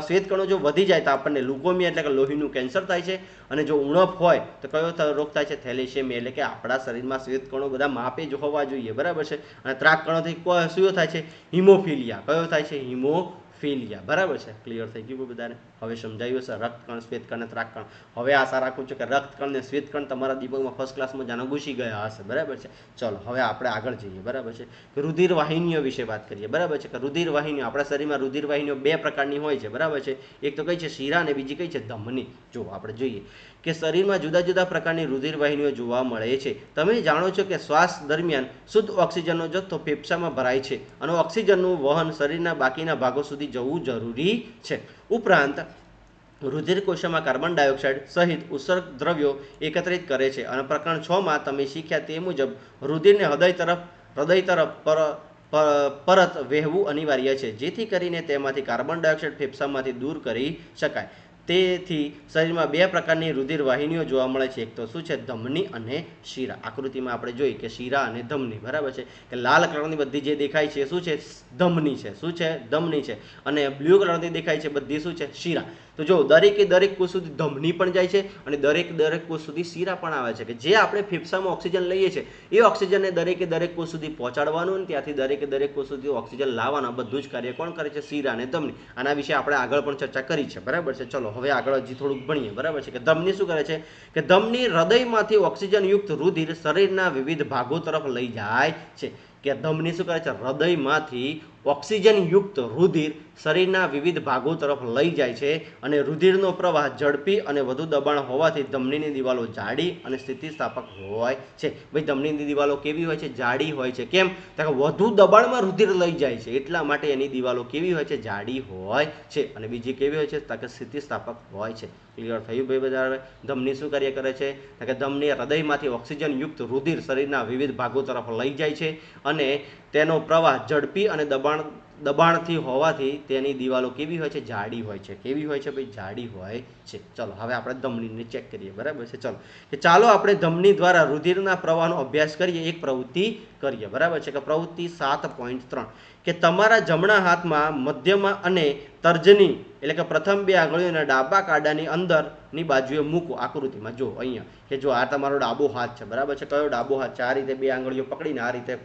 શ્વેતકણો જો વધી જાય તો આપણને લુકોમિયા એટલે કે લોહીનું કેન્સર થાય છે. અને જો ઉણપ હોય તો કયો રોગ થાય છે? થેલેસેમિયા એટલે કે આપણા શરીરમાં શ્વેતકણો બધા માપે જ હોવા જોઈએ, બરાબર છે. અને ત્રાકકણોથી શું થાય છે? હિમોફિલિયા. કયો થાય છે? હિમોફિલિયા, બરાબર છે. ક્લિયર થઈ ગયું બધાને? હવે સમજાયું હશે રક્તકણ, શ્વેતકણ અને ત્રાકકણ. હવે આશા રાખું છું કે રક્તકણ અને શ્વેતકણ તમારા દિમાગમાં ફર્સ્ટ ક્લાસમાં જાણો ઘૂસી ગયા હશે, બરાબર છે. ચલો હવે આપણે આગળ જઈએ, બરાબર છે. રુધિર વાહિનીઓ વિશે વાત કરીએ, બરાબર છે. કે રુધિર વાહિનીઓ, આપણા શરીરમાં રુધિર વાહિનીઓ બે પ્રકારની હોય છે, બરાબર છે. એક તો કઈ છે? શિરા અને બીજી કઈ છે? ધમની. જો આપણે જોઈએ કે શરીરમાં જુદા જુદા પ્રકારની રુધિર વાહિનીઓ જોવા મળે છે. તમે જાણો છો કે શ્વાસ દરમિયાન શુદ્ધ ઓક્સિજનનો જથ્થો ફેફસામાં ભરાય છે અને ઓક્સિજનનું વહન શરીરના બાકીના ભાગો સુધી જવું જરૂરી છે. ઉપરાંત રુધિર કોષોમાં કાર્બન ડાયોક્સાઇડ સહિત ઉત્સર્ગ દ્રવ્યો એકત્રિત કરે છે. અને પ્રકરણ 6 માં તમે શીખ્યા તે મુજબ રુધિરને હૃદય તરફ પરત વહેવું અનિવાર્ય છે, જેથી કરીને તેમાંથી કાર્બન ડાયોક્સાઇડ ફેફસામાંથી દૂર કરી શકાય. તેથી શરીરમાં બે પ્રકારની રુધિર વાહિનીઓ જોવા મળે છે. એક તો શું છે? ધમની અને શિરા. આકૃતિમાં આપણે જોઈએ કે શિરા અને ધમની, બરાબર છે. કે લાલ કલરની બધી જે દેખાય છે શું છે? ધમની છે. શું છે? ધમની છે. અને બ્લુ કલરની દેખાય છે બધી શું છે? શિરા. તો જો દરેક કોષ સુધી ધમની પણ જાય છે અને દરેક કોષ સુધી શિરા પણ આવે છે. કે જે આપણે ફેફસામાં ઓક્સિજન લઈએ છીએ એ ઓક્સિજનને દરેક કોષ સુધી પહોંચાડવાનું અને ત્યાંથી દરેક કોષ સુધી ઓક્સિજન લાવવાનું બધું જ કાર્ય કોણ કરે છે? શિરા અને ધમની. આના વિશે આપણે આગળ પણ ચર્ચા કરી છે, બરાબર છે. ચલો હવે આગળ હજી થોડુંક ભણીએ, બરાબર છે. કે ધમની શું કરે છે? કે ધમની હૃદયમાંથી ઓક્સિજન યુક્ત રુધિર શરીરના વિવિધ ભાગો તરફ લઈ જાય છે. કે ધમની શું કરે છે? હૃદયમાંથી ઓક્સિજન યુક્ત રુધિર શરીરના વિવિધ ભાગો તરફ લઈ જાય છે. અને રુધિરનો પ્રવાહ ઝડપી અને વધુ દબાણ હોવાથી ધમનીની દિવાલો જાડી અને સ્થિતિસ્થાપક હોય છે. ભાઈ ધમનીની દિવાલો કેવી હોય છે? જાડી હોય છે. કેમ? તો કે વધુ દબાણમાં રુધિર લઈ જાય છે એટલા માટે એની દિવાલો કેવી હોય છે? જાડી હોય છે. અને બીજી કેવી હોય છે? તો કે સ્થિતિસ્થાપક હોય છે. ક્લિયર થયું ભાઈ બધા? ધમની શું કાર્ય કરે છે? તો કે ધમની હૃદયમાંથી ઓક્સિજન યુક્ત રુધિર શરીરના વિવિધ ભાગો તરફ લઈ જાય છે અને તેનો પ્રવાહ ઝડપી અને દબાણથી હોવાથી તેની દિવાલો કેવી હોય છે? જાડી હોય છે. કેવી હોય છે ભાઈ? જાડી હોય છે. ચલો હવે આપણે ધમનીને ચેક કરીએ, બરાબર છે. ચલો કે ચાલો આપણે ધમની દ્વારા રુધિરના પ્રવાહનો અભ્યાસ કરીએ, એક પ્રવૃત્તિ કરીએ, બરાબર છે. કે પ્રવૃત્તિ 7.3 કે તમારા જમણા હાથમાં મધ્યમાં અને તર્જની એટલે કે પ્રથમ બે આંગળીઓને ડાબા કાંડાની અંદરની બાજુએ મૂકો. આકૃતિમાં જો અહીંયા કે જો આ તમારો ડાબો હાથ છે, બરાબર છે. કયો ડાબો હાથ છે? આ રીતે બે આંગળીઓ પકડીને આ રીતે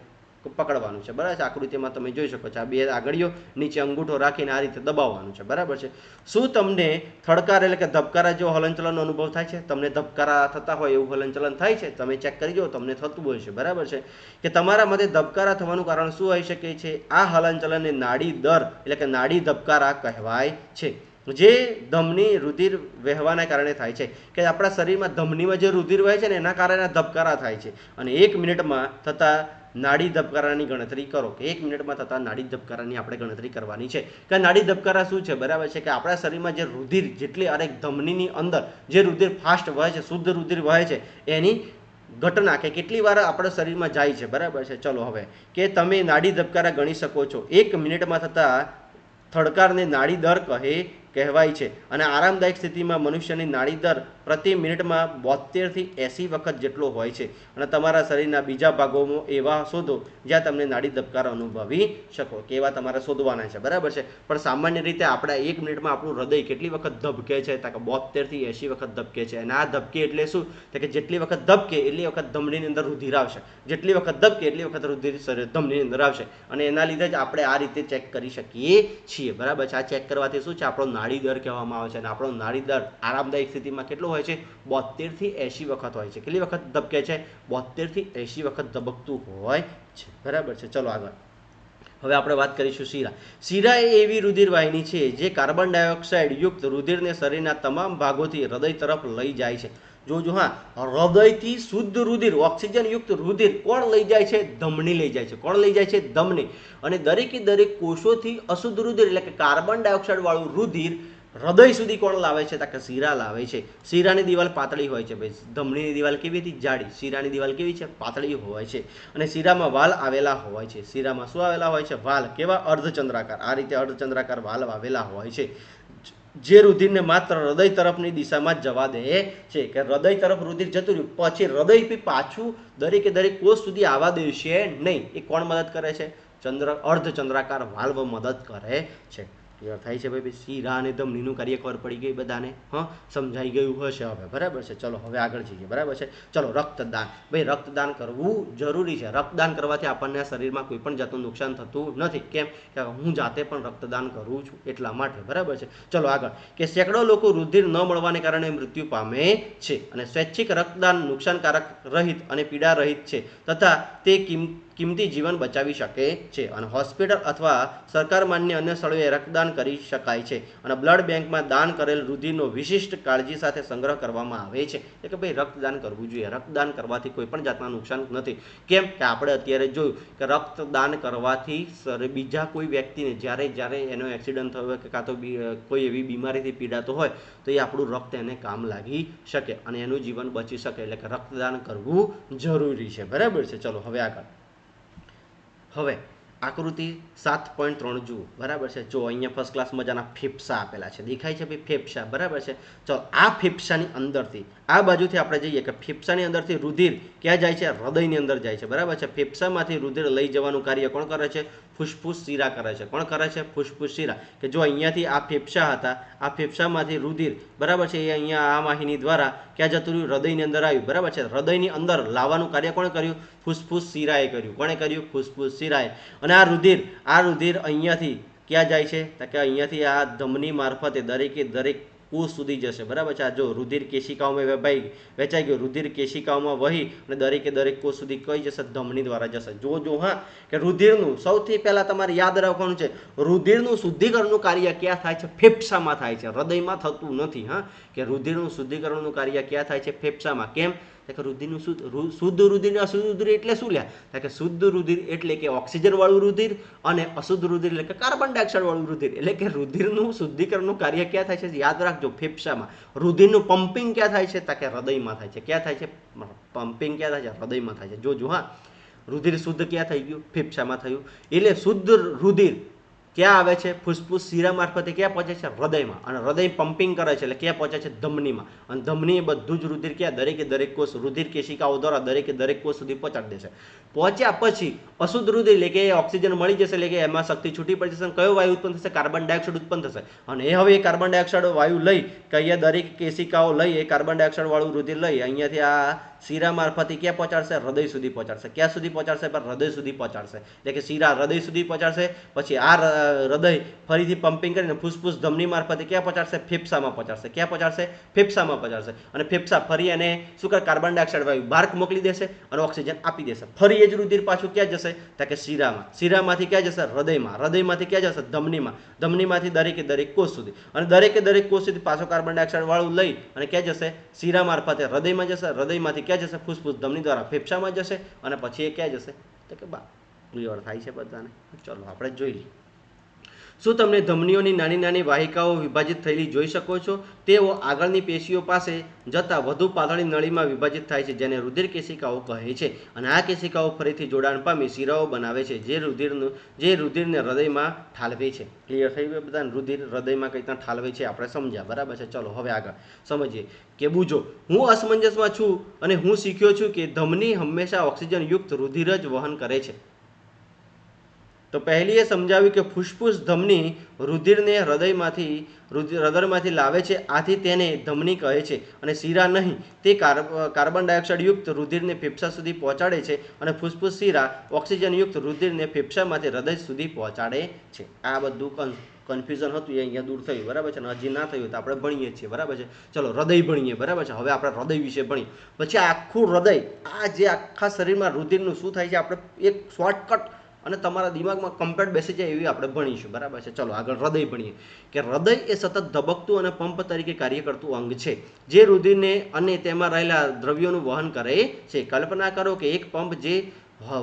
પકડવાનું છે, બરાબર છે. આકૃતિમાં તમે જોઈ શકો છો આ બે આંગળીઓ નીચે અંગૂઠો રાખીને આ રીતે દબાવવાનું છે, બરાબર છે. શું તમને થડકાર એટલે કે ધબકારા જેવો હલનચલનનો અનુભવ થાય છે? તમને ધબકારા થતા હોય એવું હલનચલન થાય છે? તમે ચેક કરી જો, તમને થતું હોય છે, બરાબર છે. કે તમારા મતે ધબકારા થવાનું કારણ શું હોઈ શકે છે? આ હલનચલનને નાડી દર એટલે કે નાડી ધબકારા કહેવાય છે, જે ધમની રુધિર વહેવાના કારણે થાય છે. કે આપણા શરીરમાં ધમનીમાં જે રુધિર વહે છે ને એના કારણે ધબકારા થાય છે. અને 1 મિનિટમાં થતા નાડી ધબકારાની ગણતરી કરો. કે 1 મિનિટમાં થતા નાડી ધબકારાની આપણે ગણતરી કરવાની છે. કે નાડી ધબકારા શું છે? બરાબર છે. કે આપણા શરીરમાં જે રુધિર જેટલી અનેક ધમનીની અંદર જે રુધિર ફાસ્ટ વહે છે, શુદ્ધ રુધિર વહે છે, એની ઘટના કે કેટલી વાર આપણા શરીરમાં જાય છે, બરાબર છે. ચલો હવે કે તમે નાડી ધબકારા ગણી શકો છો. 1 મિનિટમાં થતા થડકારને નાડી દર કહેવાય છે. અને આરામદાયક સ્થિતિમાં મનુષ્યની નાડી દર પ્રતિ મિનિટમાં 72 થી 80 વખત જેટલો હોય છે. અને તમારા શરીરના બીજા ભાગોમાં એવા શોધો જ્યાં તમને નાડી ધબકારા અનુભવી શકો. કે એવા તમારે શોધવાના છે, બરાબર છે. પણ સામાન્ય રીતે આપણે 1 મિનિટમાં આપણું હૃદય કેટલી વખત ધબકે છે? તો કે 72 થી 80 વખત ધબકે છે. અને આ ધબકે એટલે શું? તો કે જેટલી વખત ધબકે એટલી વખત ધમનીની અંદર રુધિર આવશે. જેટલી વખત ધબકે એટલી વખત રુધિર ધમનીની અંદર આવશે. અને એના લીધે જ આપણે આ રીતે ચેક કરી શકીએ છીએ, બરાબર છે. આ ચેક કરવાથી શું છે? આપણો નાડી દર કહેવામાં આવે છે. અને આપણો નાડી દર આરામદાયક સ્થિતિમાં કેટલો હોય હોય છે? 72 થી 80 વખત હોય છે. કેટલી વખત ધબકે છે? 72 થી 80 વખત ધબકતું હોય છે. બરાબર છે. ચલો આગળ. હવે આપણે વાત કરીશું શીરા. શીરા એ એવી રુધિર વાહિની છે જે કાર્બન ડાયોક્સાઇડ યુક્ત રુધિરને શરીરના તમામ ભાગોથી હૃદય તરફ લઈ જાય છે. જોજો હા, હૃદયથી શુદ્ધ રુધિર, ઓક્સિજન યુક્ત રુધિર કોણ લઈ જાય છે? ધમની લઈ જાય છે. કોણ લઈ જાય છે? ધમની. અને દરેકે દરેક કોષોથી અશુદ્ધ રુધિર એટલે કે કાર્બન ડાયોક્સાઇડ વાળું રુધિર હૃદય સુધી કોણ લાવે છે? કે શીરા લાવે છે. શીરાની દિવાલ પાતળી હોય છે ભાઈ. ધમનીની દિવાલ કેવી હતી? જાડી. શીરાની દિવાલ કેવી છે? પાતળી હોય છે. અને શીરામાં વાલ આવેલા હોય છે. શીરામાં શું આવેલા હોય છે? વાલ. કેવા? અર્ધચંદ્રાકાર. આ રીતે અર્ધચંદ્રાકાર વાલ આવેલા હોય છે, જે રુધિરને માત્ર હૃદય તરફની દિશામાં જ જવા દે છે. કે હૃદય તરફ રુધિર જતું રહ્યું પછી હૃદય પાછું દરેકે દરેક કોષ સુધી આવવા દેશે નહીં. એ કોણ મદદ કરે છે? અર્ધચંદ્રાકાર વાલ્વ મદદ કરે છે. ક્લિયર થાય છે ભાઈ? શીરા અને ધમનીનું કાર્ય ખબર પડી ગઈ બધાને? હા, સમજાઈ ગયું હશે હવે. બરાબર છે. ચલો હવે આગળ જઈએ. બરાબર છે. ચલો રક્તદાન. ભાઈ રક્તદાન કરવું જરૂરી છે. રક્તદાન કરવાથી આપણને શરીરમાં કોઈ પણ જાતનું નુકસાન થતું નથી. કેમ? કે હું જાતે પણ રક્તદાન કરું છું એટલા માટે. બરાબર છે. ચલો આગળ. કે સેંકડો લોકો રુધિર ન મળવાને કારણે મૃત્યુ પામે છે અને સ્વૈચ્છિક રક્તદાન નુકસાનકારક રહિત અને પીડા રહિત છે તથા તે કિંમતી જીવન બચાવી શકે છે. અને હોસ્પિટલ અથવા સરકાર માન્ય અન્ય સ્થળોએ રક્તદાન કરી શકાય છે. અને બ્લડ બેંકમાં દાન કરેલ રુધિરનો વિશિષ્ટ કાળજી સાથે સંગ્રહ કરવામાં આવે છે. એટલે કે ભાઈ રક્તદાન કરવું જોઈએ. રક્તદાન કરવાથી કોઈ પણ જાતના નુકસાન નથી. કેમ? કે આપણે અત્યારે જોયું કે રક્તદાન કરવાથી બીજા કોઈ વ્યક્તિને જ્યારે એનો એક્સિડન્ટ થયો હોય કે કાં તો કોઈ એવી બીમારીથી પીડાતો હોય તો એ આપણું રક્ત એને કામ લાગી શકે અને એનું જીવન બચી શકે. એટલે કે રક્તદાન કરવું જરૂરી છે. બરાબર છે. ચલો હવે આગળ. હવે આકૃતિ 7.3 જુઓ. બરાબર છે. જો અહીંયા ફર્સ્ટ ક્લાસ મજાના ફેફસા આપેલા છે. દેખાય છે ભાઈ ફેફસા? બરાબર છે. ચલો આ ફેફસાની અંદરથી આ બાજુથી આપણે જઈએ કે ફેફસાની અંદરથી રુધિર ક્યાં જાય છે? હૃદયની અંદર જાય છે. બરાબર છે. ફેફસામાંથી રુધિર લઈ જવાનું કાર્ય કોણ કરે છે? ફૂસ્ફૂસ શિરા કરે છે. કોણ કરે છે? ફૂસ્ફૂસ શિરા. કે જો અહીંયાથી આ ફેફસા હતા, આ ફેફસામાંથી રુધિર બરાબર છે એ અહીંયા આ વાહિની દ્વારા ક્યાં જતું રહ્યું? હૃદયની અંદર આવ્યું. બરાબર છે. હૃદયની અંદર લાવવાનું કાર્ય કોણે કર્યું? ફૂસ્ફૂસ શિરાએ કર્યું. કોણે કર્યું? ફૂસ્ફૂસ શિરાએ. અને આ રુધિર અહીંયાથી ક્યાં જાય છે? કે અહીંયાથી આ ધમની મારફતે દરેકે દરેક કોષ સુધી જશે. બરાબર છે. આ જો રુધિર કેશિકાઓમાં વેચાઈ ગયું. રુધિર કેશિકાઓમાં વહી અને દરેકે દરેક કોષ સુધી કઈ જશે? ધમની દ્વારા જશે. જો હા, કે રુધિરનું સૌથી પહેલા તમારે યાદ રાખવાનું છે, રુધિરનું શુદ્ધિકરણનું કાર્ય ક્યાં થાય છે? ફેફસામાં થાય છે. હૃદયમાં થતું નથી. હા, કે રુધિરનું શુદ્ધિકરણનું કાર્ય ક્યાં થાય છે? ફેફસામાં. કેમ? કે રુધિરનું શુદ્ધ રુધિર ને અશુદ્ધ રુધિર એટલે શું લ્યા? કે શુદ્ધ રુધિર એટલે કે ઓક્સિજન વાળું રુધિર અને અશુદ્ધ રુધિર એટલે કે કાર્બન ડાયોક્સાઇડ વાળું રુધિર. એટલે કે રુધિરનું શુદ્ધિકરણનું કાર્ય ક્યાં થાય છે? યાદ રાખજો, ફેફસામાં. રુધિરનું પમ્પિંગ ક્યાં થાય છે? કે હૃદયમાં થાય છે. ક્યાં થાય છે પમ્પિંગ? ક્યાં થાય છે? હૃદયમાં થાય છે. જોજો હા, રુધિર શુદ્ધ ક્યાં થઈ ગયું? ફેફસામાં થયું. એટલે શુદ્ધ રુધિર ક્યાં આવે છે? ફૂસ્ફૂસ શિરા મારફતે ક્યાં પહોંચે છે? હૃદયમાં. અને હૃદય પમ્પિંગ કરે છે એટલે ક્યાં પહોંચે છે? ધમનીમાં. અને ધમની બધું જ રુધિર ક્યાં? દરેકે દરેક કોષ રુધિર કેશિકાઓ દ્વારા દરેકે દરેક કોષ સુધી પહોંચાડી દેશે. પહોંચ્યા પછી અશુદ્ધ રુધિર એટલે કે ઓક્સિજન મળી જશે એટલે કે એમાં શક્તિ છૂટી પડી જશે. કયો વાયુ ઉત્પન્ન થશે? કાર્બન ડાયોક્સાઇડ ઉત્પન્ન થશે. અને એ હવે એ કાર્બન ડાયોક્સાઇડ વાયુ લઈ કે અહીંયા દરેક કેશિકાઓ લઈ એ કાર્બન ડાયોક્સાઇડ વાળું રુધિર લઈ અહીંયાથી આ શિરા મારફતે ક્યાં પહોંચાડશે? હૃદય સુધી પહોંચાડશે. ક્યાં સુધી પહોંચાડશે? હૃદય સુધી પહોંચાડશે. એટલે કે શિરા હૃદય સુધી પહોંચાડશે. પછી આ હૃદય ફરીથી પમ્પિંગ કરીને ફૂસ્ફૂસ ધમની મારફતે ક્યાં પહોંચાડશે? ફેફસામાં પહોંચાડશે. ક્યાં પહોંચાડશે? ફેફસામાં પહોંચાડશે. અને ફેફસા ફરી એને શું કરે? કાર્બન ડાયોક્સાઇડ વાયુ બહાર મોકલી દેશે અને ઓક્સિજન આપી દેશે. ફરી એ જ રુધિર પાછું ક્યાં જશે? કે શિરામાં. શિરામાંથી ક્યાં જશે? હૃદયમાં. હૃદયમાંથી ક્યાં જશે? ધમનીમાં. ધમનીમાંથી દરેકે દરેક કોષ સુધી. અને દરેકે દરેક કોષ સુધી પાછો કાર્બન ડાયોક્સાઇડ વાળું લઈ અને ક્યાં જશે? શિરા મારફતે હૃદયમાં જશે. હૃદયમાંથી ક્યાં જશે? ફૂસ્ફૂસ ધમની દ્વારા ફેફસામાં જશે. અને પછી એ ક્યાં જશે? તો કે બા ક્લિયર થાય છે બધાને? ચલો આપણે જોઈ લઈએ. શું તમને ધમનીઓની નાની નાની વાહિકાઓ વિભાજિત થયેલી જોઈ શકો છો? તેઓ આગળની પેશીઓ પાસે જતા વધુ પાતળી નળીમાં વિભાજિત થાય છે જેને રુધિર કેશિકાઓ કહે છે. અને આ કેશિકાઓ ફરીથી જોડાણ પામી શિરાઓ બનાવે છે જે રુધિરને હૃદયમાં ઠાલવે છે. ક્લિયર થઈ ગયું બધાને? રુધિર હૃદયમાં કઈ રીતના ઠાલવે છે આપણે સમજ્યા. બરાબર છે. ચલો હવે આગળ સમજીએ કે બુજો. હું અસમંજસમાં છું અને હું શીખ્યો છું કે ધમની હંમેશા ઓક્સિજન યુક્ત રુધિર જ વહન કરે છે. તો પહેલી એ સમજાવ્યું કે ફૂસ્ફૂસ ધમની રુધિરને હૃદયમાંથી લાવે છે. આથી તેને ધમની કહે છે. અને શિરા નહીં, તે કાર્બન ડાયોક્સાઇડ યુક્ત રુધિરને ફેફસા સુધી પહોંચાડે છે. અને ફૂસ્ફૂસ શિરા ઓક્સિજન યુક્ત રુધિરને ફેફસામાંથી હૃદય સુધી પહોંચાડે છે. આ બધું કન્ફ્યુઝન હતું એ અહીંયા દૂર થયું, બરાબર છે. અને હજી ના થયું તો આપણે ભણીએ છીએ, બરાબર છે. ચલો હૃદય ભણીએ, બરાબર છે. હવે આપણે હૃદય વિશે ભણીએ. પછી આખું હૃદય, આ જે આખા શરીરમાં રુધિરનું શું થાય છે આપણે એક શોર્ટકટ અને તમારા દિમાગમાં કમ્પ્લીટ બેસી જાય એવી આપણે ભણીશું, બરાબર છે. ચલો આગળ હૃદય ભણીએ કે હૃદય એ સતત ધબકતું અને પંપ તરીકે કાર્ય કરતું અંગ છે જે રુધિરને અને તેમાં રહેલા દ્રવ્યોનું વહન કરે છે. કલ્પના કરો કે એક પંપ જે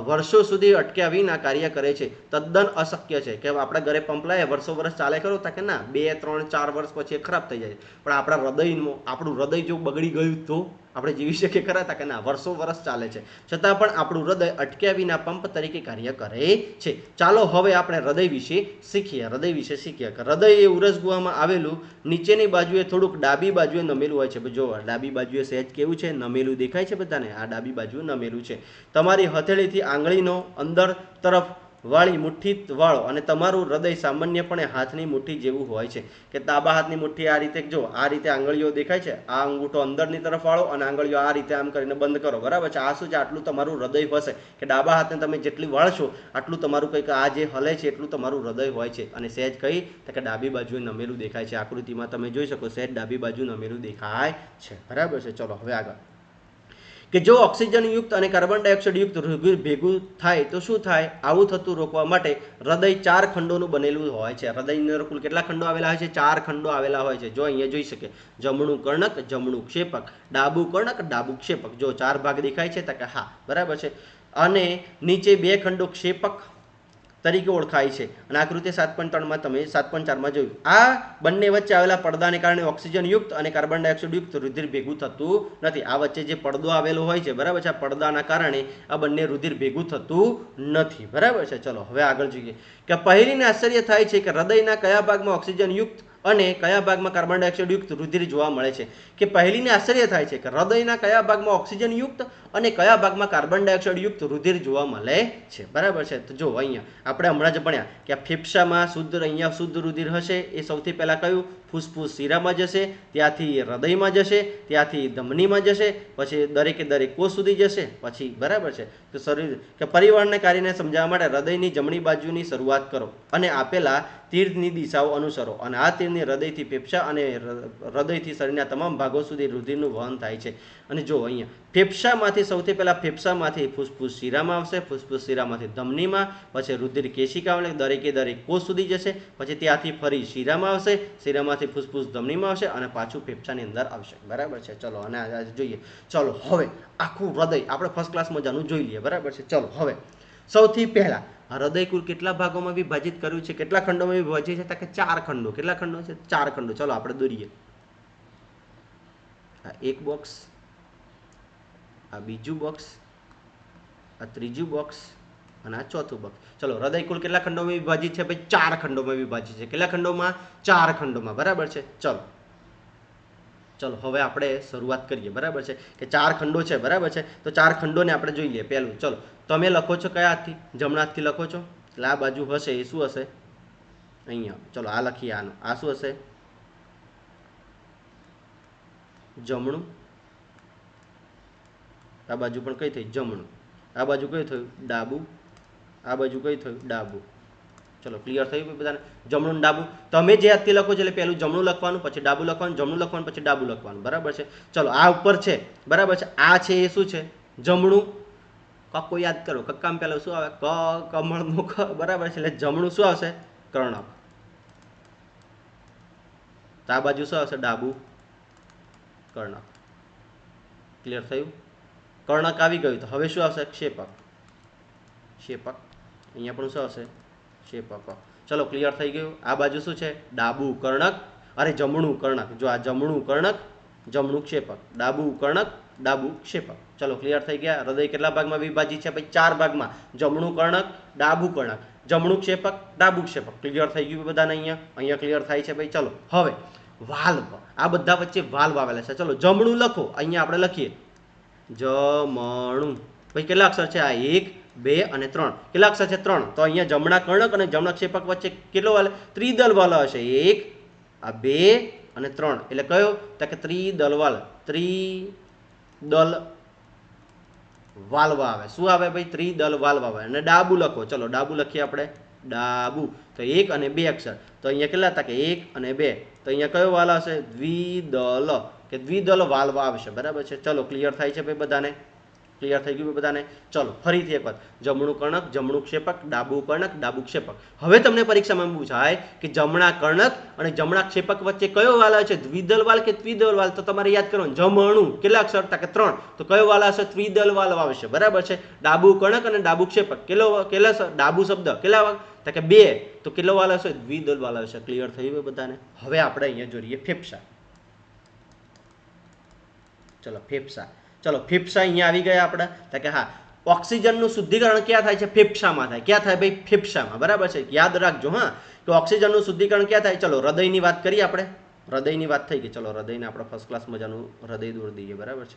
વર્ષો સુધી અટક્યા વિના કાર્ય કરે છે તદ્દન અશક્ય છે કે આપણા ઘરે પંપ લાવે વર્ષ ચાલે ખરો કે ના, 2, 3, 4 વર્ષ પછી એ ખરાબ થઈ જાય. પણ આપણા હૃદયનું આપણું હૃદય જો બગડી ગયું તો આપણે જીવી શકીએ ખરા કે ના, વર્ષ ચાલે છે છતાં પણ આપણું હૃદય અટક્યા વિના પંપ તરીકે કાર્ય કરે છે. ચાલો હવે આપણે હૃદય વિશે શીખીએ. હૃદય એ ઉરસ ગુહામાં આવેલું નીચેની બાજુએ થોડુંક ડાબી બાજુએ નમેલું હોય છે. જો ડાબી બાજુએ સહેજ કેવું છે, નમેલું દેખાય છે બધાને. આ ડાબી બાજુ નમેલું છે. તમારી હથેળીથી આંગળીનો અંદર તરફ વાળી મુઠ્ઠી વાળો અને તમારું હૃદય સામાન્યપણે હાથની મુઠ્ઠી જેવું હોય છે કે ડાબા હાથની મુઠ્ઠી આ રીતે, જો આ રીતે આંગળીઓ દેખાય છે, આ અંગૂઠો અંદરની તરફ વાળો અને આંગળીઓ આ રીતે આમ કરીને બંધ કરો, બરાબર છે. આ શું છે, આટલું તમારું હૃદય હશે કે ડાબા હાથને તમે જેટલી વાળશો આટલું તમારું કંઈક આ જે હલે છે એટલું તમારું હૃદય હોય છે. અને સહેજ કઈ કે ડાબી બાજુએ નમેલું દેખાય છે. આકૃતિમાં તમે જોઈ શકો સહેજ ડાબી બાજુ નમેલું દેખાય છે, બરાબર છે. ચલો હવે આગળ કે જો ઓક્સિજનયુક્ત અને કાર્બન ડાયોક્સાઇડયુક્ત રુધિર ભેગું થાય તો શું થાય? આવું થતું રોકવા માટે હૃદય 4 ખંડોનું બનેલું હોય છે. હૃદયની અંદર કુલ કેટલા ખંડો આવેલા હોય છે? 4 ખંડો આવેલા હોય છે. જો અહીંયા જોઈ શકે, જમણું કર્ણક, જમણું ક્ષેપક, ડાબું કર્ણક, ડાબું ક્ષેપક. જો 4 ભાગ દેખાય છે તો કે હા, બરાબર છે. અને નીચે 2 ખંડો ક્ષેપક તરીકે ઓળખાય છે. અને આકૃતિ 7.3માં તમે 7.4માં જોયું. આ બંને વચ્ચે આવેલા પડદાને કારણે ઓક્સિજનયુક્ત અને કાર્બન ડાયોક્સાઇડયુક્ત રુધિર ભેગું થતું નથી. આ વચ્ચે જે પડદો આવેલો હોય છે, બરાબર છે, આ પડદાના કારણે આ બંને રુધિર ભેગું થતું નથી, બરાબર છે. ચલો હવે આગળ જોઈએ કે પહેલીને આશ્ચર્ય થાય છે કે હૃદયના કયા ભાગમાં ઓક્સિજનયુક્ત અને કયા ભાગમાં કાર્બન ડાયોક્સાઇડયુક્ત રુધિર જોવા મળે છે. કે પહેલીને આશ્ચર્ય થાય છે કે હૃદયના કયા ભાગમાં ઓક્સિજનયુક્ત અને કયા ભાગમાં કાર્બન ડાયોક્સાઇડયુક્ત રુધિર જોવા મળે છે, બરાબર છે. તો જો અહીંયા આપણે હમણાં જ ભણ્યા કે આ ફેફસામાં અહીંયા શુદ્ધ રુધિર હશે એ સૌથી પહેલાં કયું? ફૂસ્ફૂસ શિરામાં જશે, ત્યાંથી હૃદયમાં જશે, ત્યાંથી ધમનીમાં જશે, પછી દરેક કોષ સુધી જશે, પછી બરાબર છે. તો શરીર કે પરિવહનના કાર્યને સમજાવવા માટે હૃદયની જમણી બાજુની શરૂઆત કરો અને આપેલા તીરની દિશાઓ અનુસરો. અને આ તીરની હૃદયથી ફેફસા અને હૃદયથી શરીરના તમામ ભાગો સુધી રુધિરનું વહન થાય છે. અને જો અહીંયા ફેફસામાંથી સૌથી પહેલાં ફેફસામાંથી ફૂસ્ફૂસ શિરામાં આવશે, ફૂસ્ફૂસ શિરામાંથી ધમનીમાં, પછી રુધિર કેશિકાઓ દરેક કોષ સુધી જશે, પછી ત્યાંથી ફરી શિરામાં આવશે, શિરામાંથી ફૂસ્ફૂસ ધમનીમાં આવશે અને પાછું ફેફસાની અંદર આવશે, બરાબર છે. ચલો અને જોઈએ. ચલો હવે આખું હૃદય આપણે ફર્સ્ટ ક્લાસ મજાનું જોઈ લઈએ, બરાબર છે. ચલો હવે સૌથી પહેલા હૃદય કુલ કેટલા ભાગોમાં વિભાજિત કર્યું છે? કેટલા ખંડોમાં વિભાજિત છે? કે 4 ખંડો. કેટલા ખંડો છે? 4 ખંડો. ચલો આપણે દોરીએ. આ એક બોક્સ, આ બીજું બોક્સ, આ ત્રીજું બોક્સ અને આ ચોથું બોક્સ. ચલો હૃદય કુલ કેટલા ખંડોમાં વિભાજિત છે? ભાઈ 4 ખંડોમાં વિભાજિત છે. કેટલા ખંડોમાં? 4 ખંડોમાં, બરાબર છે. ચલો હવે આપણે શરૂઆત કરીએ, બરાબર છે. કે 4 ખંડો છે, બરાબર છે. તો 4 ખંડોને આપણે જોઈ લઈએ. પહેલું, ચલો તમે લખો છો કયા હાથથી? જમણા હાથથી લખો છો. એટલે આ બાજુ હશે એ શું હશે? અહીંયા. ચલો આ લખીએ. આનું આ શું હશે? જમણું. આ બાજુ પણ કઈ થઈ? જમણું. આ બાજુ કઈ થયું? ડાબું. આ બાજુ કઈ થયું? ડાબું. ચલો ક્લિયર થયું બધાને? જમણું ડાબું. તમે જે હાથથી લખો છો એટલે પહેલું જમણું લખવાનું, પછી ડાબું લખવાનું, જમણું લખવાનું, પછી ડાબું લખવાનું, બરાબર છે. ચલો આ ઉપર છે, બરાબર છે. આ છે એ શું છે? જમણું. કક્કો યાદ કરો. કક્કામાં પહેલાં શું આવે? કમળનો ક, બરાબર છે. એટલે જમણું શું આવશે? કર્ણક. તો આ બાજુ શું આવશે? ડાબું કર્ણક. ક્લિયર થયું? કર્ણક આવી ગયું તો હવે શું આવશે? ક્ષેપક. અહીંયા પણ શું આવશે? ક્ષેપક. ચલો ક્લિયર થઈ ગયું. આ બાજુ શું છે? ડાબું કર્ણક, અરે જમણું કર્ણક. જો આ જમણું કર્ણક, જમણું ક્ષેપક, ડાબું કર્ણક, ડાબું ક્ષેપક. ચલો ક્લિયર થઈ ગયા. હૃદય કેટલા ભાગમાં વિભાજિત છે? ભાઈ 4 ભાગમાં. જમણું કર્ણક, ડાબું કર્ણક, જમણું ક્ષેપક, ડાબું ક્ષેપક. ક્લિયર થઈ ગયું બધાને? અહીંયા ક્લિયર થાય છે ભાઈ. ચલો હવે વાલ્વ. આ બધા વચ્ચે વાલ્વ આવેલા છે. ચલો જમણું લખો. અહીંયા આપણે લખીએ જમણું. ભાઈ કેટલા અક્ષર છે? આ 1, 2 અને 3. કેટલા અક્ષર છે? 3. તો અહીંયા જમણા કર્ણક અને જમણા ક્ષેપક વચ્ચે કેટલો વાલ? ત્રિદલ વાલ હશે. 1, આ 2 અને 3. એટલે કયો? તો કે ત્રિદલ વાલ. ત્રિદલ વાલ્વ આવે. શું આવે ભાઈ? ત્રિદલ વાલ્વ આવે. અને ડાબું લખો. ચલો ડાબું લખીએ આપણે. ડાબુ. તો 1 અને 2 અક્ષર. તો અહીંયા કેટલા હતા કે 1 અને 2. તો અહીંયા કયો વાલ આવશે? દ્વિદલ કે દ્વિદલ વાલ્વ આવશે. બરાબર છે. ચલો ક્લિયર થાય છે ભાઈ બધાને? ક્લિયર થઈ ગયું બધાને? ચલો ફરીથી એકવાર, જમણું કર્ણક, જમણું ક્ષેપક, ડાબુ કર્ણક, ડાબુ ક્ષેપક. હવે તમને પરીક્ષામાં પૂછાય કે જમણા કર્ણક અને જમણા ક્ષેપક વચ્ચે કયો વાલ આવે છે? દ્વિદલ વાલ કે ત્રિદલ વાલ? તો તમારે યાદ કરવાનું, જમણું કેટલા અક્ષર હતા કે 3. તો કયો વાલ આવશે? ત્રિદલ વાલ આવશે. બરાબર છે. ડાબુ કર્ણક અને ડાબુ ક્ષેપક કેટલા ડાબુ શબ્દ કેટલા તો કે 2. તો કેટલો વાલ આવશે? દ્વિદલ વાલ આવશે. ક્લિયર થયું બધાને? હવે આપણે અહીંયા જોઈએ ફેફસા. ચલો ફેફસા. ચલો ફેફસા અહીંયા આવી ગયા આપણા. તો કે હા, ઓક્સિજનનું શુદ્ધિકરણ ક્યાં થાય છે? ફેફસામાં થાય. ક્યાં થાય ભાઈ? ફેફસામાં. બરાબર છે. યાદ રાખજો હા, કે ઓક્સિજનનું શુદ્ધિકરણ ક્યાં થાય? ચલો હૃદયની વાત કરીએ આપણે. હૃદયની વાત થઈ ગઈ. ચલો હૃદયને આપણે ફર્સ્ટ ક્લાસ મજાનું હૃદય દોરી દઈએ. બરાબર છે.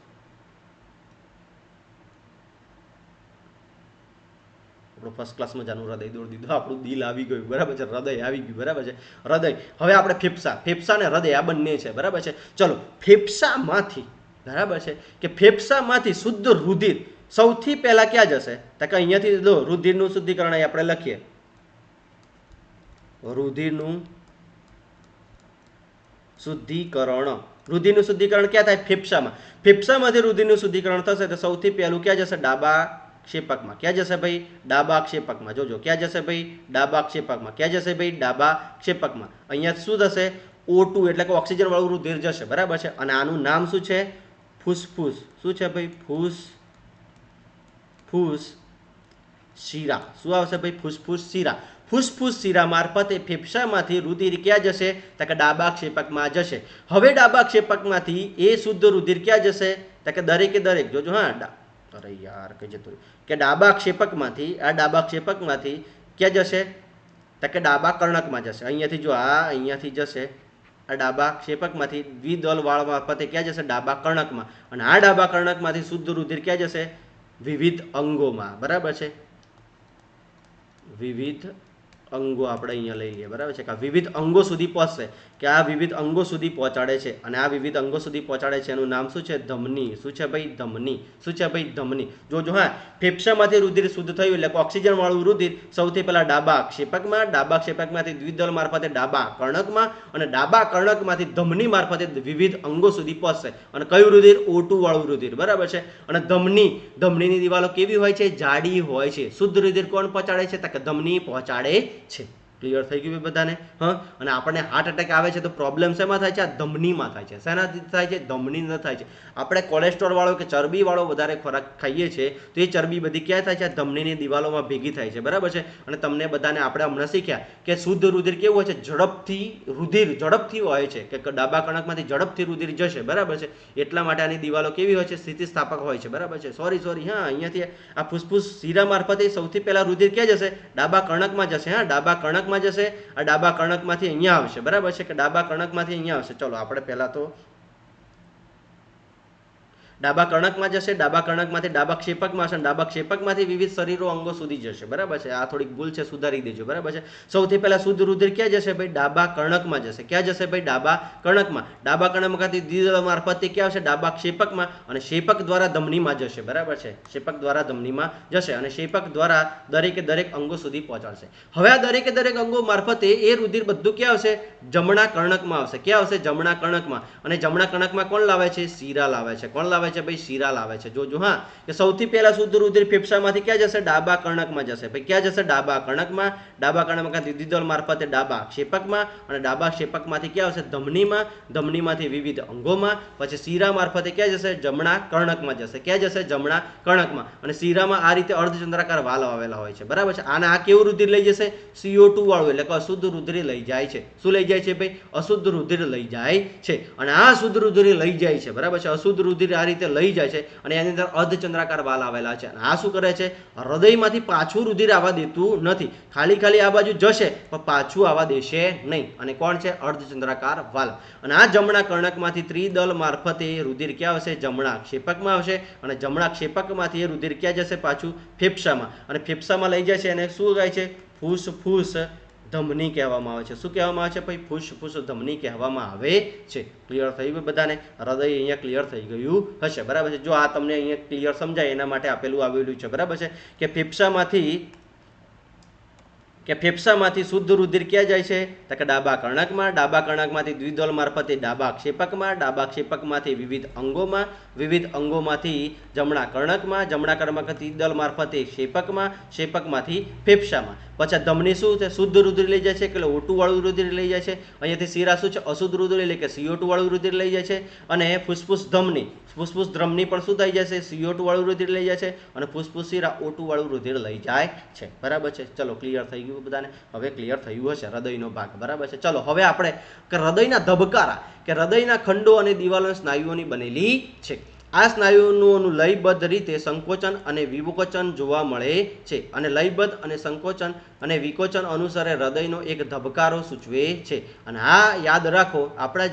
આપણું ફર્સ્ટ ક્લાસ મજાનું હૃદય દોરી દીધું. આપણું દિલ આવી ગયું. બરાબર છે. હૃદય આવી ગયું. બરાબર છે. હૃદય. હવે આપણે ફેફસા. ફેફસા ને હૃદય આ બંને છે. બરાબર છે. ચલો ફેફસામાંથી, બરાબર છે, કે ફેફસામાંથી શુદ્ધ રુધિર સૌથી પહેલા ક્યાં જશે? તો કે અહીંયાથી જો રુધિરનું શુદ્ધિકરણ અહીં આપણે લખીએ. રુધિરનું શુદ્ધિકરણ. રુધિરનું શુદ્ધિકરણ ક્યાં થાય? ફેફસામાં. ફેફસામાંથી રુધિરનું શુદ્ધિકરણ થશે તો સૌથી પહેલું ક્યાં જશે? ડાબા ક્ષેપકમાં. ક્યાં જશે ભાઈ? ડાબા ક્ષેપકમાં. જોજો ક્યાં જશે ભાઈ? ડાબા ક્ષેપકમાં. ક્યાં જશે ભાઈ? ડાબા ક્ષેપકમાં. અહીંયા શું થશે? O2 એટલે કે ઓક્સિજન વાળું રુધિર જશે. બરાબર છે. અને આનું નામ શું છે? ફૂસફૂસ. શું છે ભાઈ? ફૂસફૂસ શિરા. શું આવશે ભાઈ? ફૂસફૂસ શિરા. ફૂસફૂસ શિરા મારફતે ફેફસામાંથી રુધિર ક્યાં જશે? તો કે ડાબા ક્ષેપકમાં જશે. હવે ડાબા ક્ષેપકમાંથી એ શુદ્ધ રુધિર ક્યાં જશે? તો કે દરેકે દરેક જોજો હા, અરે યાર કઈ જતું, કે ડાબા ક્ષેપકમાંથી, આ ડાબા ક્ષેપકમાંથી ક્યાં જશે? તો કે ડાબા કર્ણકમાં જશે. અહીંયાથી જો આ અહીંયાથી જશે, આ ડાબા ક્ષેપકમાંથી દ્વિદલ વાળ મારફતે ક્યાં જશે? ડાબા કર્ણકમાં. અને આ ડાબા કર્ણકમાંથી શુદ્ધ રુધિર ક્યાં જશે? વિવિધ અંગોમાં. બરાબર છે. વિવિધ અંગો આપણે અહીંયા લઈ લઈએ. બરાબર છે. કે આ વિવિધ અંગો સુધી પહોંચશે, કે આ વિવિધ અંગો સુધી પહોંચાડે છે. અને આ વિવિધ અંગો સુધી પહોંચાડે છે એનું નામ શું છે? ધમની. શું છે ભાઈ? ધમની. શું છે ભાઈ? ધમની. જોજો હા, ફેફસામાંથી રુધિર શુદ્ધ થયું એટલે કે ઓક્સિજન વાળું રુધિર સૌથી પહેલા ડાબા ક્ષેપકમાં, ડાબા ક્ષેપકમાંથી દ્વિદલ મારફતે ડાબા કર્ણકમાં, અને ડાબા કર્ણકમાંથી ધમની મારફતે વિવિધ અંગો સુધી પહોંચશે. અને કયું રુધિર? O2 વાળું રુધિર. બરાબર છે. અને ધમનીની દિવાલો કેવી હોય છે? જાડી હોય છે. શુદ્ધ રુધિર કોણ પહોંચાડે છે? તો કે ધમની પહોંચાડે છે. ક્લિયર થઈ ગયું બધાને? હા. અને આપણને હાર્ટ એટેક આવે છે તો પ્રોબ્લેમ શેમાં થાય છે? આ ધમનીમાં થાય છે. શેનાથી થાય છે? ધમની ન થાય છે. આપણે કોલેસ્ટ્રોલ વાળો કે ચરબી વાળો વધારે ખોરાક ખાઈએ છીએ તો એ ચરબી બધી ક્યાં થાય છે? આ ધમનીની દિવાલોમાં ભેગી થાય છે. બરાબર છે. અને તમને બધાને આપણે હમણાં શીખ્યા કે શુદ્ધ રુધિર કેવું હોય છે? ઝડપથી હોય છે, કે ડાબા કણકમાંથી ઝડપથી રુધિર જશે. બરાબર છે. એટલા માટે આની દિવાલો કેવી હોય છે? સ્થિતિસ્થાપક હોય છે. બરાબર છે. સોરી હા, અહીંયાથી આ ફૂસફૂસ શિરા મારફતે સૌથી પહેલા રુધિર ક્યાં જશે? ડાબા કર્ણકમાં જશે. હા, ડાબા કર્ણકમાં જશે. આ ડાબા કર્ણકમાંથી અહીંયા આવશે. બરાબર છે. કે ડાબા કર્ણકમાંથી અહીંયા આવશે. ચલો આપણે પહેલા તો ડાબા કર્ણકમાં જશે, ડાબા કર્ણકમાંથી ડાબા ક્ષેપકમાં હશે, ડાબા ક્ષેપકમાંથી વિવિધ શરીરો અંગો સુધી જશે. બરાબર છે. આ થોડીક ભૂલ છે, સુધારી દેજો. બરાબર છે. સૌથી પહેલા શુદ્ધ રુધિર ક્યાં જશે ભાઈ? ડાબા કર્ણકમાં જશે. ક્યાં જશે ભાઈ? ડાબા કર્ણકમાં. ડાબા કર્ણકમાંથી દ્વિદલ મારફતે ક્યાં આવશે? ડાબા ક્ષેપકમાં, અને ક્ષેપક દ્વારા ધમનીમાં જશે. બરાબર છે. ક્ષેપક દ્વારા ધમનીમાં જશે અને ક્ષેપક દ્વારા દરેકે દરેક અંગો સુધી પહોંચાડશે. હવે આ દરેકે દરેક અંગો મારફતે એ રુધિર બધું ક્યાં આવશે? જમણા કર્ણકમાં આવશે. ક્યાં આવશે? જમણા કર્ણકમાં. અને જમણા કર્ણકમાં કોણ લાવે છે? શિરા લાવે છે. કોણ લાવે છે ભાઈ? શિરા લાવે છે. જોજો હા, કે સૌથી પહેલા શુદ્ધ રુધિર ફેફસામાંથી ક્યાં જશે? ડાબા કર્ણકમાં જશે. ભાઈ ક્યાં જશે? ડાબા કર્ણકમાં. ડાબા કર્ણકમાંથી દ્વિદલ મારફતે ડાબા ક્ષેપકમાં, અને ડાબા ક્ષેપકમાંથી ક્યાં આવશે? ધમનીમાં. ધમનીમાંથી વિવિધ અંગોમાં. પછી શિરા મારફતે ક્યાં જશે? જમણા કર્ણકમાં જશે. ક્યાં જશે? જમણા કર્ણકમાં. અને શિરામાં આ રીતે અર્ધચંદ્રાકાર વાલ આવેલા હોય છે. બરાબર છે. આને આ કેવું રુધિર લઈ જશે? CO2 વાળું, એટલે કે અશુદ્ધ રુધિર લઈ જાય છે. શું લઈ જાય છે ભાઈ? અશુદ્ધ રુધિર લઈ જાય છે. અને આ શુદ્ધ રુધિર લઈ જાય છે. બરાબર છે. અશુદ્ધ રુધિર આ રીતે લઈ જાય છે અને એની અંદર અર્ધચંદ્રાકાર વાલ આવેલા છે. અને આ શું કરે છે? હૃદયમાંથી પાછું રુધિર આવવા દેતું નથી. ખાલી આ બાજુ જશે પણ પાછું આવવા દેશે નહીં. અને કોણ છે? અર્ધચંદ્રાકાર વાલ. અને આ જમણા કર્ણકમાંથી ત્રિદલ મારફતે રુધિર ક્યાં આવશે? જમણા ક્ષેપકમાં આવશે. અને જમણા ક્ષેપકમાંથી એ રુધિર ક્યાં જશે? પાછું ફેફસામાં. અને ફેફસામાં લઈ જાય છે અને શું કહે છે? ફૂસફૂસ ધમની કહેવામાં આવે છે. શું કહેવામાં આવે છે ભાઈ? ફૂસફૂસ ધમની કહેવામાં આવે છે. ક્લિયર થઈ ગયું બધાને? હૃદય અહીંયા ક્લિયર થઈ ગયું હશે. બરાબર છે. જો આ તમને અહીંયા ક્લિયર સમજાય એના માટે આપેલું આવેલું છે. બરાબર છે. કે કે ફેફસામાંથી શુદ્ધ રુધિર ક્યાં જાય છે તો કે ડાબા કર્ણકમાં, ડાબા કર્ણકમાંથી દ્વિદલ મારફતે ડાબા ક્ષેપકમાં, ડાબા ક્ષેપકમાંથી વિવિધ અંગોમાં, વિવિધ અંગોમાંથી જમણા કર્ણકમાં, જમણા કર્ણકમાંથી દ્વિદલ મારફતે ક્ષેપકમાં, ક્ષેપકમાંથી ફેફસામાં. પછી ધમની શું છે શુદ્ધ રુધિર લઈ જાય છે એટલે O2 વાળું રુધિર લઈ જાય છે. અહીંયાથી શિરા શું છે અશુદ્ધ રુધિર એટલે કે CO2 વાળું રુધિર લઈ જાય છે. અને ફૂસ્ફૂસ ધમની પણ શું થઈ જશે CO2 વાળું રુધિર લઈ જાય છે અને ફૂસ્ફૂસ શિરા O2 વાળું રુધિર લઈ જાય છે. બરાબર છે. ચલો ક્લિયર થઈ ગયું બધાને? હવે ક્લિયર થયું હશે હૃદયનો ભાગ. બરાબર છે. ચલો હવે આપણે કે હૃદયના ધબકારા કે હૃદયના ખંડો અને દિવાલો સ્નાયુઓની બનેલી છે. આ સ્નાયુઓનું લયબદ્ધ રીતે સંકોચન અને વિકોચન જોવા મળે છે અને લયબદ્ધ અને સંકોચન અને વિકોચન અનુસારે હૃદયનો એક ધબકારો સૂચવે છે. અને આ યાદ રાખો આપણા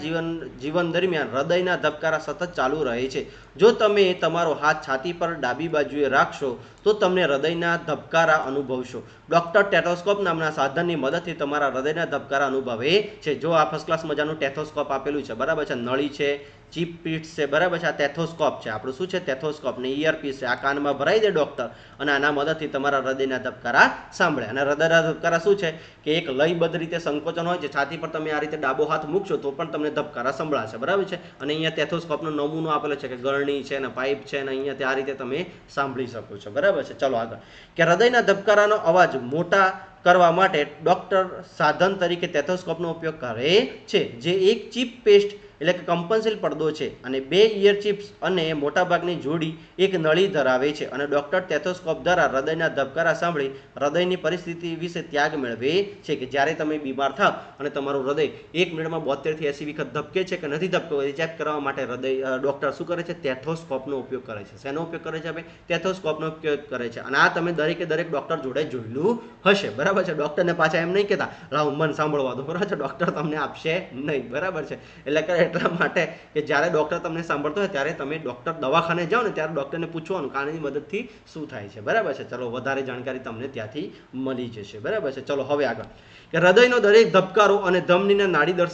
જીવન દરમિયાન હૃદયના ધબકારા સતત ચાલુ રહે છે. જો તમે તમારો હાથ છાતી પર ડાબી બાજુએ રાખશો તો તમને હૃદયના ધબકારા અનુભવશો. ડોક્ટર ટેથોસ્કોપ નામના સાધનની મદદથી તમારા હૃદયના ધબકારા અનુભવે છે. જો આ ફર્સ્ટ ક્લાસ મજાનું ટેથોસ્કોપ આપેલું છે. બરાબર છે. નળી છે, ચીપ પીઠ છે. બરાબર છે. આ ટેથોસ્કોપ છે આપણું શું છે ટેથોસ્કોપ ને ઇયરપીસ છે. આ કાનમાં ભરાઈ દે ડોક્ટર અને આના મદદથી તમારા હૃદયના ધબકારા સાંભળે. અને હૃદયના ધબકારા શું છે કે એક લયબદ્ધ રીતે સંકોચન હોય છે. છાતી પર તમે આ રીતે ડાબો હાથ મૂકશો તો પણ તમને ધબકારા સંભળાશે. બરાબર છે. અને અહીંયા ટેથોસ્કોપનો નમૂનો આપેલો છે કે ગરણી છે ને પાઇપ છે ને અહીંયા આ રીતે તમે સાંભળી શકો છો. બરાબર છે. ચલો આગળ કે હૃદયના ધબકારાનો અવાજ મોટા કરવા માટે ડોક્ટર સાધન તરીકે ટેથોસ્કોપનો ઉપયોગ કરે છે જે એક ચીપ પેસ્ટ એટલે કે કંપનશીલ પડદો છે અને બે ઇયર ચિપ્સ અને મોટાભાગની જોડી એક નળી ધરાવે છે. અને ડોક્ટર ટેથોસ્કોપ દ્વારા હૃદયના ધબકારા સાંભળી હૃદયની પરિસ્થિતિ વિશે ત્યાગ મેળવે છે. કે જ્યારે તમે બીમાર થાવ અને તમારું હૃદય 1 મિનિટમાં 72 થી 80 વખત ધબકે છે કે નથી ધબકતો એ ચેક કરવા માટે હૃદય ડોક્ટર શું કરે છે ટેથોસ્કોપનો ઉપયોગ કરે છે. શેનો ઉપયોગ કરે છે ભાઈ? ટેથોસ્કોપનો ઉપયોગ કરે છે. અને આ તમે દરેકે દરેક ડોક્ટર જોડે જોયેલું હશે. બરાબર છે. ડોક્ટરને પાછા એમ નહીં કહેતા લાવ મન સાંભળવા દો. બરાબર છે. ડોક્ટર તમને આપશે નહીં. બરાબર છે. એટલે કે એટલા માટે કે જ્યારે ડોક્ટર તમને સાંભળતો હોય ત્યારે તમે ડોક્ટર દવાખાને જાઓ ને ત્યારે ડોક્ટરને પૂછવાનું કે આની મદદથી શું થાય છે. બરાબર છે. ચલો વધારે જાણકારી તમને ત્યાંથી મળી જશે. બરાબર છે. ચલો હવે આગળ કે હૃદયનો દરેક ધબકારો અને ધમનીના નાડી દર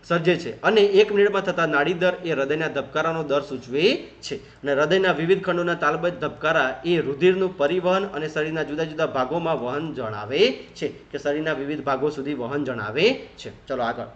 સર્જે છે અને 1 મિનિટમાં થતા નાડી દર એ હૃદયના ધબકારાનો દર સૂચવે છે. અને હૃદયના વિવિધ ખંડોના તાલબદ્ધ ધબકારા એ રુધિરનું પરિવહન અને શરીરના જુદા જુદા ભાગોમાં વહન જણાવે છે. કે શરીરના વિવિધ ભાગો સુધી વહન જણાવે છે. ચલો આગળ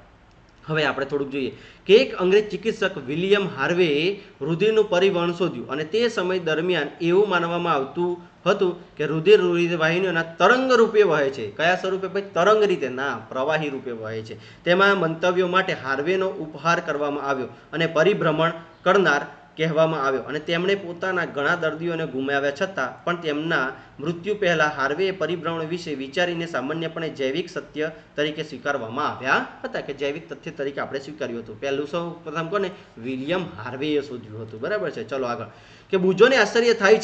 હવે આપણે થોડુંક જોઈએ કે એક અંગ્રેજ ચિકિત્સક વિલિયમ હાર્વેએ રુધિરનું પરિવહન શોધ્યું અને તે સમય દરમિયાન એવું માનવામાં આવતું હતું કે રુધિર વાહિનીઓના તરંગ રૂપે વહે છે. કયા સ્વરૂપે ભાઈ? તરંગ રીતે ના, પ્રવાહી રૂપે વહે છે. તેમાં મંતવ્યો માટે હાર્વેનો ઉપહાર કરવામાં આવ્યો અને પરિભ્રમણ કરનાર કહેવામાં આવ્યો. અને તેમણે પોતાના ઘણા દર્દીઓને ગુમાવ્યા છતાં પણ તેમના મૃત્યુ પહેલા હાર્વેએ પરિભ્રમણ વિશે વિચારીને સામાન્યપણે જૈવિક સત્ય તરીકે સ્વીકારવામાં આવ્યા હતા. કે જૈવિક તથ્ય તરીકે આપણે સ્વીકાર્યું હતું. પહેલું સૌ પ્રથમ કોને? વિલિયમ હાર્વેએ શોધ્યું હતું. બરાબર છે. ચલો આગળ કે બુજોને આશ્ચર્ય થાય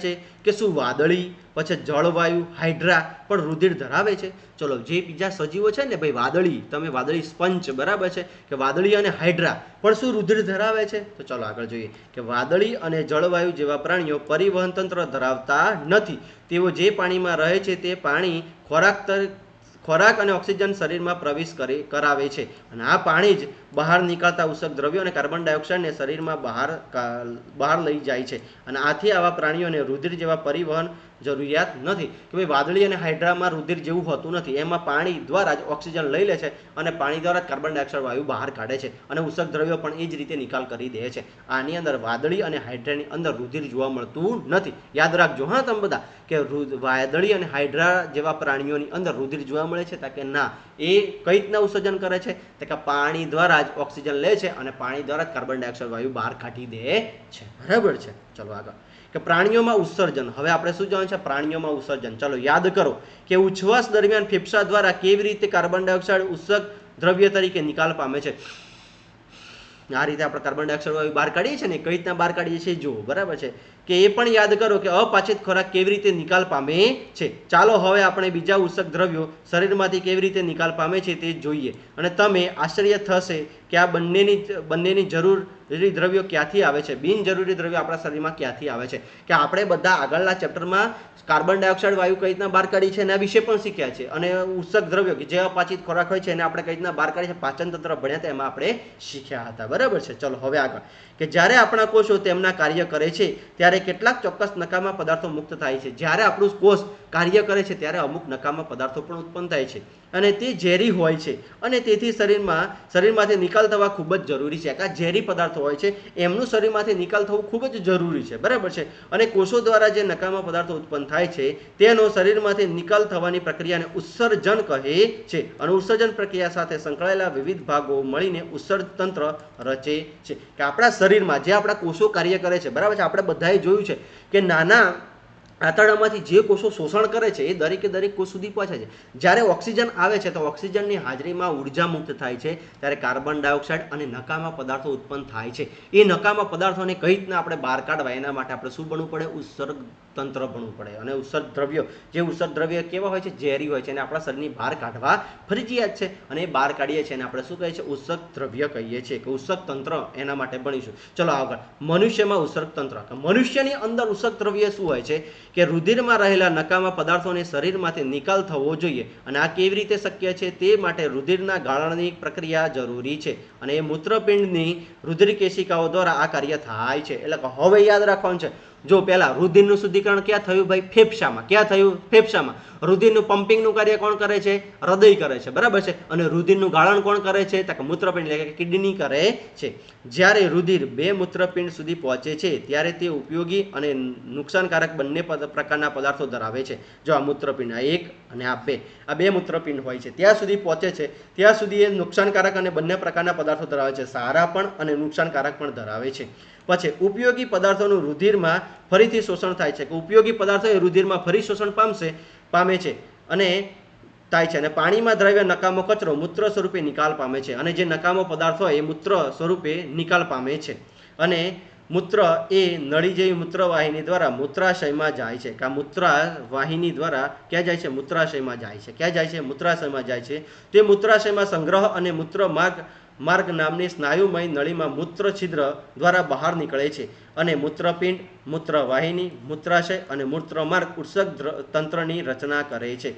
છે કે શું વાદળી પછી જળવાયુ હાઇડ્રા પણ રુધિર ધરાવે છે? ચલો જે બીજા સજીવો છે ને ભાઈ વાદળી સ્પંચ. બરાબર છે. કે વાદળી અને હાઇડ્રા પણ શું રુધિર ધરાવે છે? તો ચલો આગળ જોઈએ કે વાદળી અને જળવાયુ જેવા પ્રાણીઓ પરિવહન તંત્ર ધરાવતા નથી. તેઓ જે પાણીમાં રહે છે તે પાણી ખોરાક અને ઓક્સિજન શરીરમાં પ્રવેશ કરાવે છે. અને આ પાણી જ બહાર નીકળતા ઉષ્ણક દ્રવ્યો અને કાર્બન ડાયોક્સાઇડને શરીરમાં બહાર લઈ જાય છે. અને આથી આવા પ્રાણીઓને રુધિર જેવા પરિવહન જરૂરિયાત નથી. કે ભાઈ વાદળી અને હાઇડ્રામાં રુધિર જેવું હોતું નથી. એમાં પાણી દ્વારા જ ઓક્સિજન લઈ લે છે અને પાણી દ્વારા જ કાર્બન ડાયોક્સાઇડ વાયુ બહાર કાઢે છે અને ઉષ્ણક દ્રવ્યો પણ એ જ રીતે નિકાલ કરી દે છે. આની અંદર વાદળી અને હાઇડ્રાની અંદર રુધિર જોવા મળતું નથી. યાદ રાખજો હા તમે બધા કે વાદળી અને હાઇડ્રા જેવા પ્રાણીઓની અંદર રુધિર જોવા મળે છે કે ના. એ કઈ રીતના ઉત્સર્જન કરે છે તો કે પાણી દ્વારા જ ઓક્સિજન લે છે અને પાણી દ્વારા જ કાર્બન ડાયોક્સાઇડ વાયુ બહાર કાઢી દે છે. બરાબર છે. ચલો આગળ કે પ્રાણીઓમાં ઉત્સર્જન. હવે આપણે શું જાણવું છે? પ્રાણીઓમાં ઉત્સર્જન. ચલો યાદ કરો કે ઉચ્છ્વાસ દરમિયાન ફેફસા દ્વારા કેવી રીતે કાર્બન ડાયોક્સાઇડ ઉત્સર્જક દ્રવ્ય તરીકે નિકાલ પામે છે. આ રીતે આપણે કાર્બન ડાયોક્સાઇડ વાયુ બહાર કાઢીએ છીએ ને કઈ રીતના બહાર કાઢીએ છીએ જુઓ. બરાબર છે. કે એ પણ યાદ કરો કે અપાચિત ખોરાક કેવી રીતે નિકાલ પામે છે. ચાલો હવે આપણે બીજા ઉષ્ણક દ્રવ્યો શરીરમાંથી કેવી રીતે નિકાલ પામે છે તે જોઈએ. અને તમે આશ્ચર્ય થશે કે આ બંનેની જરૂરી દ્રવ્યો ક્યાંથી આવે છે. બિનજરૂરી દ્રવ્યો આપણા શરીરમાં ક્યાંથી આવે છે. કે આપણે બધા આગળના ચેપ્ટરમાં કાર્બન ડાયોક્સાઇડ વાયુ કઈ રીતના બહાર કાઢી છે એના વિશે પણ શીખ્યા છે. અને ઉષ્ણક દ્રવ્યો કે જે અપાચિત ખોરાક હોય છે એને આપણે કઈ રીતના બહાર કાઢી છે પાચન તંત્ર ભણ્યા હતા એમાં આપણે શીખ્યા હતા. બરાબર છે. ચલો હવે આગળ કે જ્યારે આપણા કોષો તેમના કાર્ય કરે છે ત્યારે ત્યારે કેટલાક ચોક્કસ નકામા પદાર્થો મુક્ત થાય છે. જ્યારે આપણું કોષ કાર્ય કરે છે ત્યારે અમુક નકામા પદાર્થો પણ ઉત્પન્ન થાય છે અને તે ઝેરી હોય છે અને તેથી શરીરમાંથી નિકાલ થવા ખૂબ જ જરૂરી છે. આ ઝેરી પદાર્થો હોય છે એમનું શરીરમાંથી નિકાલ થવું ખૂબ જ જરૂરી છે, બરાબર છે. અને કોષો દ્વારા જે નકામા પદાર્થો ઉત્પન્ન થાય છે તેનો શરીરમાંથી નિકાલ થવાની પ્રક્રિયાને ઉત્સર્જન કહે છે અને ઉત્સર્જન પ્રક્રિયા સાથે સંકળાયેલા વિવિધ ભાગો મળીને ઉત્સર્જન તંત્ર રચે છે. કે આપણા શરીરમાં જે આપણા કોષો કાર્ય કરે છે, બરાબર છે. આપણે બધાએ જોયું છે કે નાના આંતરડામાંથી જે કોષો શોષણ કરે છે એ દરેકે દરેક કોષ સુધી પહોંચે છે. જ્યારે ઓક્સિજન આવે છે તો ઓક્સિજનની હાજરીમાં ઉર્જા મુક્ત થાય છે, ત્યારે કાર્બન ડાયોક્સાઇડ અને નકામા પદાર્થો ઉત્પન્ન થાય છે. એ નકામા પદાર્થોને કઈ રીતના આપણે બહાર કાઢવા, એના માટે આપણે શું બનવું પડે? ઉત્સર્ગ તંત્ર બનવું પડે. અને ઉત્સર્ગ દ્રવ્યો, જે ઉત્સર્ગ દ્રવ્ય કેવા હોય છે? ઝેરી હોય છે, અને આપણા શરીરની બહાર કાઢવા ફરજિયાત છે. અને એ બહાર કાઢીએ છીએ અને આપણે શું કહીએ છીએ? ઉત્સર્ગ દ્રવ્ય કહીએ છીએ, કે ઉત્સર્ગ તંત્ર એના માટે ભણીશું. ચલો આગળ. મનુષ્યમાં ઉત્સર્ગ તંત્ર. મનુષ્યની અંદર ઉત્સર્ગ દ્રવ્ય શું હોય છે? કે રુધિરમાં રહેલા નકામા પદાર્થોને શરીરમાંથી નિકાલ થવો જોઈએ. અને આ કેવી રીતે શક્ય છે? તે માટે રુધિરના ગાળણની પ્રક્રિયા જરૂરી છે અને એ મૂત્રપિંડની રુધિર કેશિકાઓ દ્વારા આ કાર્ય થાય છે. એટલે કે હવે યાદ રાખવાનું છે, જો પહેલા રુધિરનું શુદ્ધિકરણ ક્યાં થયું ભાઈ? ફેફસામાં. ક્યાં થયું? ફેફસામાં. રુધિરનું પમ્પિંગનું કાર્ય કોણ કરે છે? હૃદય કરે છે, બરાબર છે. અને રુધિરનું ગાળણ કોણ કરે છે? તો કે મૂત્રપિંડ એટલે કે કિડની કરે છે. જ્યારે રુધિર બે મૂત્રપિંડ સુધી પહોંચે છે ત્યારે તે ઉપયોગી અને નુકસાનકારક બંને પ્રકારના પદાર્થો ધરાવે છે. જો આ મૂત્રપિંડ, આ એક અને આ બે મૂત્રપિંડ હોય છે, ત્યાં સુધી પહોંચે છે ત્યાં સુધી એ નુકસાનકારક અને બંને પ્રકારના પદાર્થો ધરાવે છે. સારા પણ અને નુકસાનકારક પણ ધરાવે છે. પછી ઉપયોગી પદાર્થોનું રુધિરમાં ફરીથી શોષણ થાય છે, કે ઉપયોગી પદાર્થો એ રુધિરમાં ફરી શોષણ પામે છે અને થાય છે. અને પાણીમાં દ્રવ્ય નકામો કચરો મૂત્ર સ્વરૂપે નિકાલ પામે છે. અને જે નકામો પદાર્થ હોય એ મૂત્ર સ્વરૂપે નિકાલ પામે છે. અને મૂત્ર એ નળી જેવી મૂત્રવાહિની દ્વારા મૂત્રાશયમાં જાય છે. કે આ મૂત્રવાહિની દ્વારા ક્યાં જાય છે? મૂત્રાશયમાં જાય છે. ક્યાં જાય છે? મૂત્રાશયમાં જાય છે. તે મૂત્રાશયમાં સંગ્રહ અને મૂત્ર માર્ગ નામની સ્નાયુમય નળીમાં મૂત્ર છિદ્ર દ્વારા બહાર નીકળે છે. અને મૂત્રપિંડ, મૂત્રવાહિની, મૂત્રાશય અને મૂત્રમાર્ગ ઉત્સર્ગ તંત્રની રચના કરે છે.